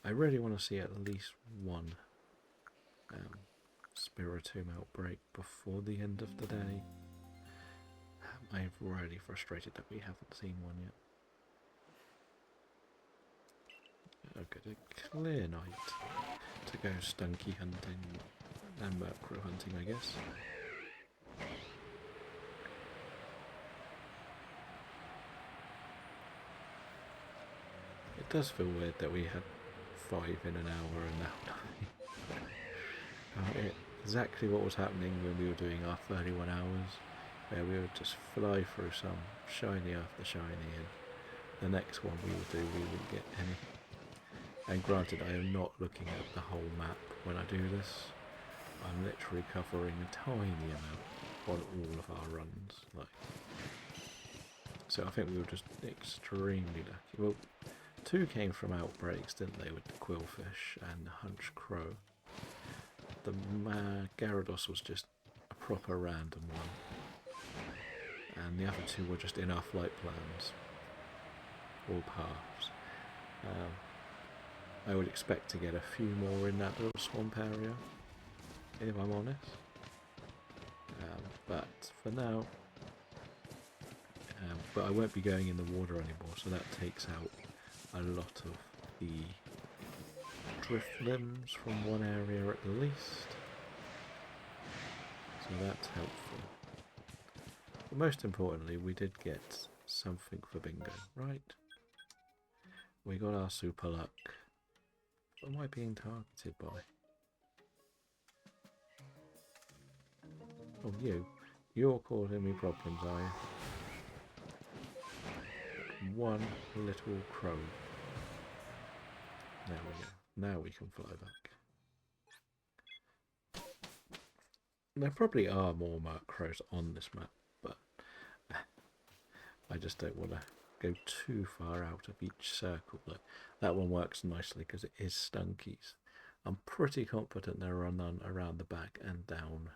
I really want to see at least one Spiritomb outbreak before the end of the day. I'm really frustrated that we haven't seen one yet. Okay, a clear night to go stunky hunting and Murkrow hunting, I guess. It does feel weird that we had 5 in an hour and now 9. Exactly what was happening when we were doing our 31 hours, where we would just fly through some shiny after shiny, and the next one we would do, we wouldn't get any. And granted, I am not looking at the whole map when I do this. I'm literally covering a tiny amount on all of our runs. So I think we were just extremely lucky. Well, 2 came from outbreaks, didn't they, with the Quillfish and the Hunch Crow. The Gyarados was just a proper random one. And the other 2 were just in our flight plans. Or paths. I would expect to get a few more in that little swamp area, if I'm honest. But for now, but I won't be going in the water anymore, so that takes out a lot of the drift limbs from one area at least. So that's helpful. But most importantly, we did get something for bingo, right? We got our super luck. What am I being targeted by? Oh, you're causing me problems, are you? One little crow. There we go. Now we can fly back. There probably are more Murkrows on this map, but I just don't want to go too far out of each circle. Look, that one works nicely because it is stunkies. I'm pretty confident there are none around the back and down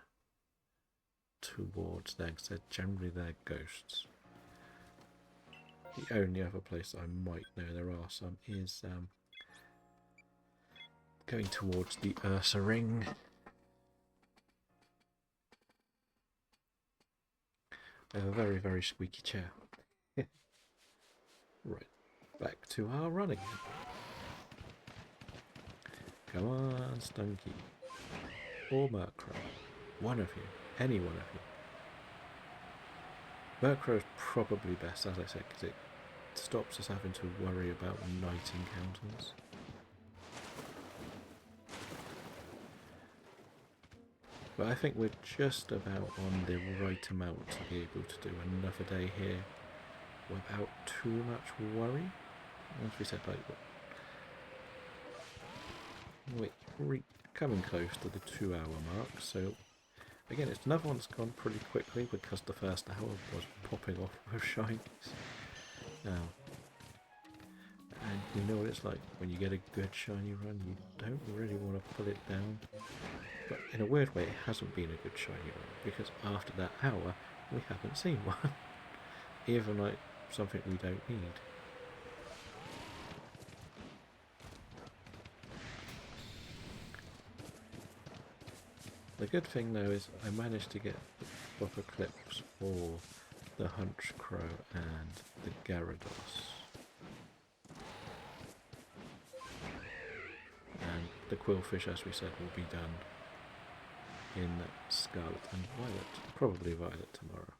towards there, because generally they're ghosts. The only other place I might know there are some is going towards the Ursa Ring. I have a very, very squeaky chair. Right, back to our running. Come on, Stunky. Or Murkrow. One of you. Any one of you. Murkrow is probably best, as I said, because it stops us having to worry about night encounters. But I think we're just about on the right amount to be able to do another day here without too much worry. As we said, we're coming close to the 2-hour mark, so Again, it's another one that's gone pretty quickly because the first hour was popping off with shinies. Now, and you know what it's like when you get a good shiny run, you don't really want to pull it down. But in a weird way, it hasn't been a good shiny run because after that hour, we haven't seen one. Even like something we don't need. The good thing though is I managed to get the proper clips for the Hunch Crow and the Gyarados. And the Quillfish, as we said, will be done in Scarlet and Violet. Probably Violet tomorrow.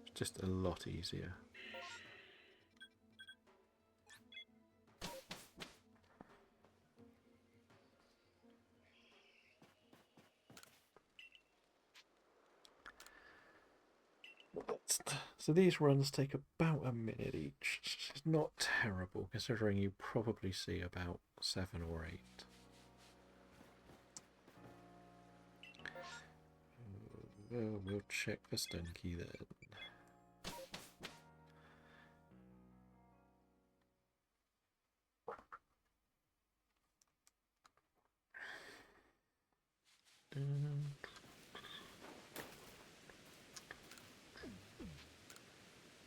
It's just a lot easier. So these runs take about a minute each. It's not terrible considering you probably see about 7 or 8. Well, we'll check for Stunky then.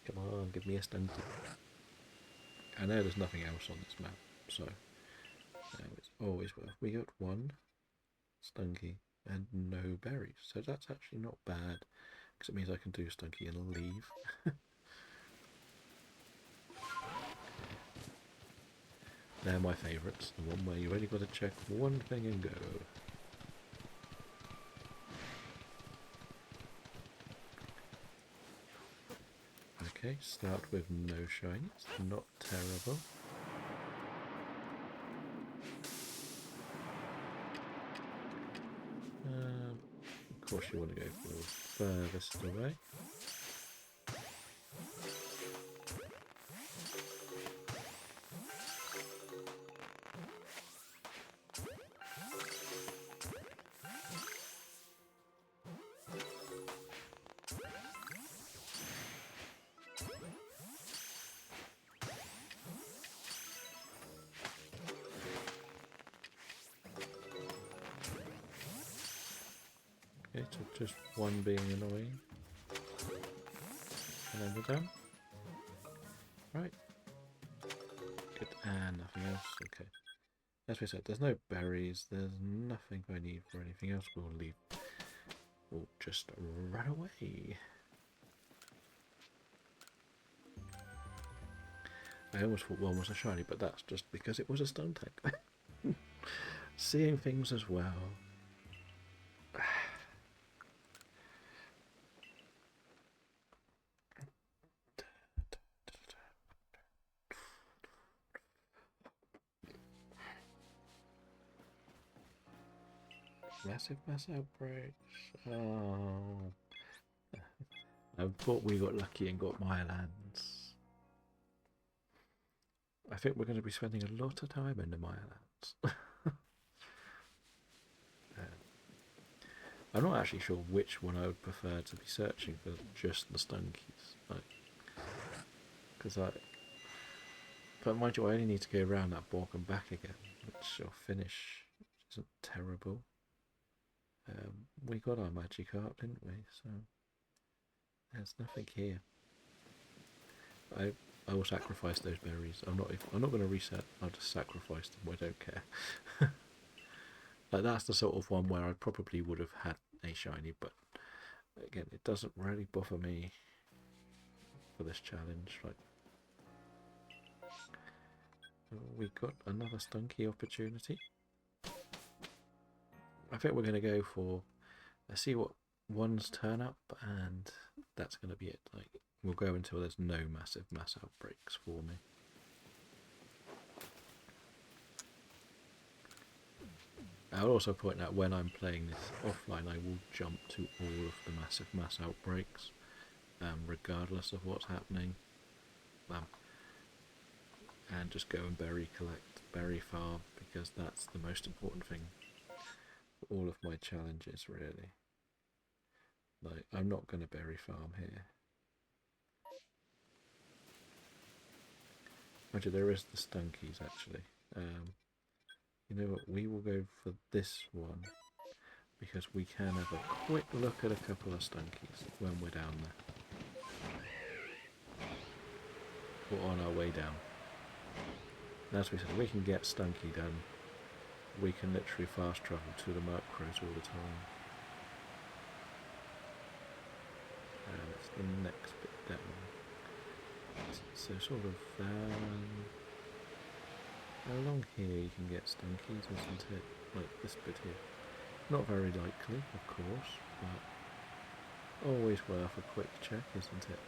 Come on, give me a Stunky. I know there's nothing else on this map, so it's always worth. We got 1 Stunky and no berries, so that's actually not bad because it means I can do Stunky and leave. They're my favourites, the one where you only got to check one thing and go. Okay, start with no shinies, not terrible. Of course you want to go for the furthest away. Okay, so just one being annoying. And then we're done. Right. Good. And nothing else. Okay. As we said, there's no berries. There's nothing I need for anything else. We'll leave. We'll just run away. I almost thought one was a shiny, but that's just because it was a stone tank. Seeing things as well. Massive mass outbreaks. Oh. I thought we got lucky and got Mirelands. I think we're going to be spending a lot of time in the Mirelands. I'm not actually sure which one I would prefer to be searching for just the Stunkies. But mind you, I only need to go around that block and back again, which I'll finish, which isn't terrible. We got our Magikarp, didn't we? So there's nothing here. I will sacrifice those berries. I'm not going to reset. I'll just sacrifice them. I don't care. Like that's the sort of one where I probably would have had a shiny, but again, it doesn't really bother me for this challenge. Like we got another Stunky opportunity. I think we're going to go for. Let's see what ones turn up, and that's going to be it. Like we'll go until there's no massive mass outbreaks for me. I'll also point out when I'm playing this offline, I will jump to all of the massive mass outbreaks, regardless of what's happening, and just go and berry collect, berry farm, because that's the most important thing. all of my challenges, really. Like, I'm not going to berry farm here. Actually, there is the stunkies, actually. You know what, we will go for this one, because we can have a quick look at a couple of stunkies when we're down there. Or on our way down. And as we said, we can get stunky done. We can literally fast travel to the Merc Crows all the time. And it's the next bit down. So sort of along here you can get stunkies, isn't it? Like this bit here. Not very likely, of course, but always worth a quick check, isn't it?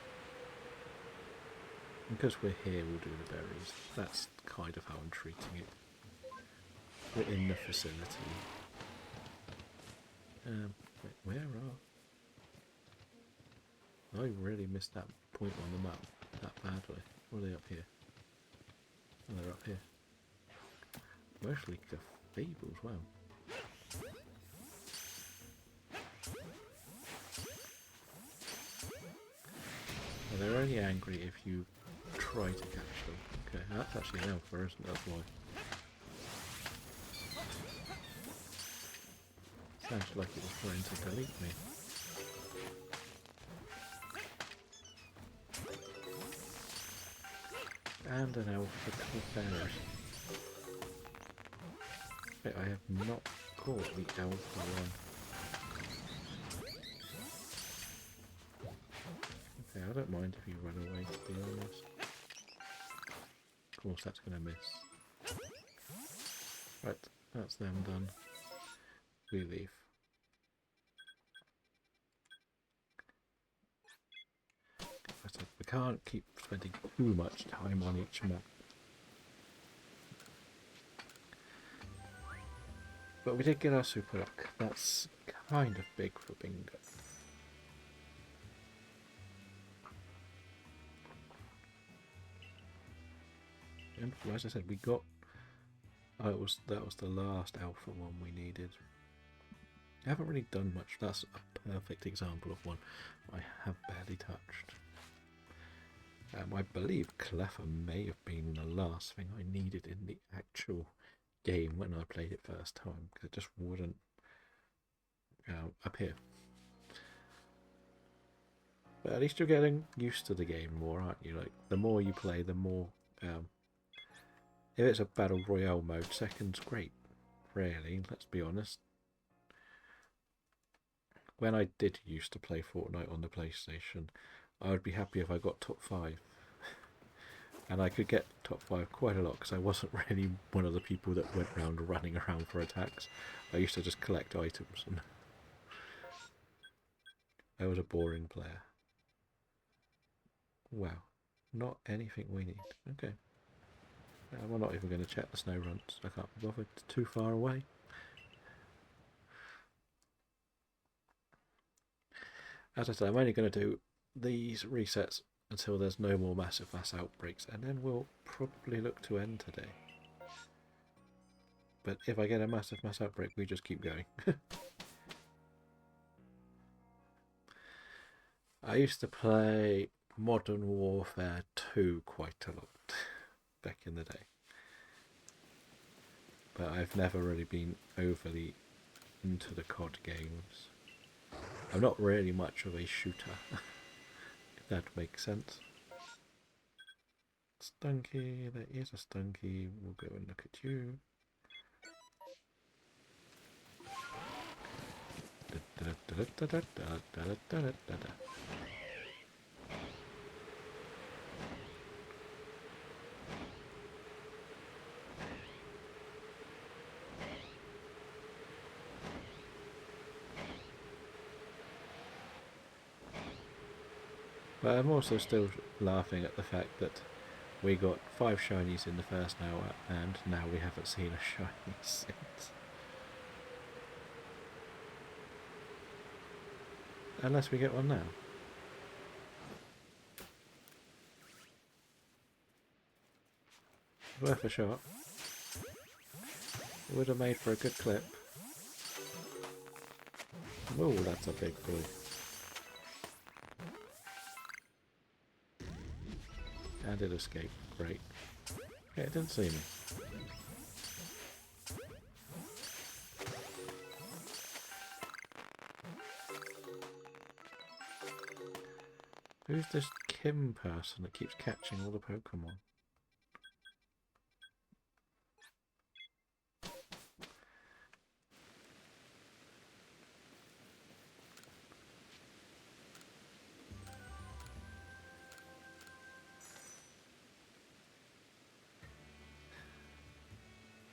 And because we're here, we'll do the berries. That's kind of how I'm treating it. We're in the facility. Wait, where are... I really missed that point on the map that badly. Or are they up here? Oh, they're up here. Mostly cathedrals, wow. Well, they're only angry if you try to catch them. Okay, that's actually an alpha, isn't it? That's why. Sounds like it was trying to delete me. And an alpha clefairy. Wait, I have not caught the alpha one. Okay, I don't mind if you run away, to be honest. Of course, that's going to miss. Right, that's them done. We leave. I said, we can't keep spending too much time on each map. But we did get our super luck. That's kind of big for bingo. And as I said, we got... that was the last alpha one we needed. I haven't really done much. That's a perfect example of one I have barely touched. I believe Cleffer may have been the last thing I needed in the actual game when I played it first time, because it just wouldn't appear. But at least you're getting used to the game more, aren't you? Like, the more you play, the more... if it's a Battle Royale mode, second's great, really, let's be honest. When I did used to play Fortnite on the PlayStation, I would be happy if I got top 5. And I could get top 5 quite a lot, because I wasn't really one of the people that went around running around for attacks. I used to just collect items, and I was a boring player. Wow, not anything we need. Okay. We're not even going to check the snow runs. I can't be bothered. It's too far away. As I said, I'm only going to do these resets until there's no more massive mass outbreaks, and then we'll probably look to end today. But if I get a massive mass outbreak, we just keep going. I used to play Modern Warfare 2 quite a lot back in the day. But I've never really been overly into the COD games. I'm not really much of a shooter, if that makes sense. Stunky, there is a Stunky. We'll go and look at you. But I'm also still laughing at the fact that we got 5 shinies in the first hour, and now we haven't seen a shiny since. Unless we get one now. Worth a shot. It would have made for a good clip. Oh, that's a big boy. And it escaped. Great. Okay, it didn't see me. Who's this Kim person that keeps catching all the Pokemon?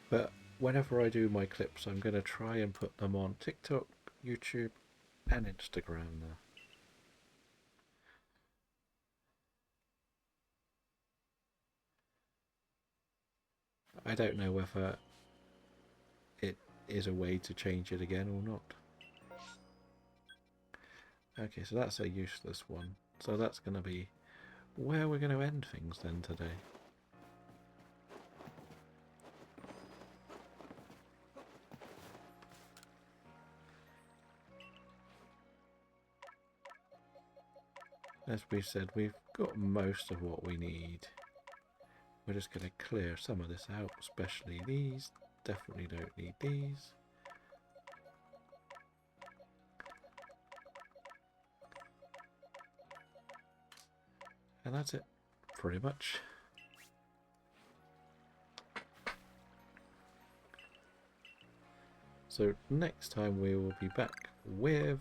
But whenever I do my clips, I'm going to try and put them on TikTok, YouTube, and Instagram now. I don't know whether it is a way to change it again or not. Okay, so that's a useless one. So that's going to be where we're going to end things then today. As we said, we've got most of what we need. We're just going to clear some of this out, especially these. Definitely don't need these. And that's it, pretty much. So next time we will be back with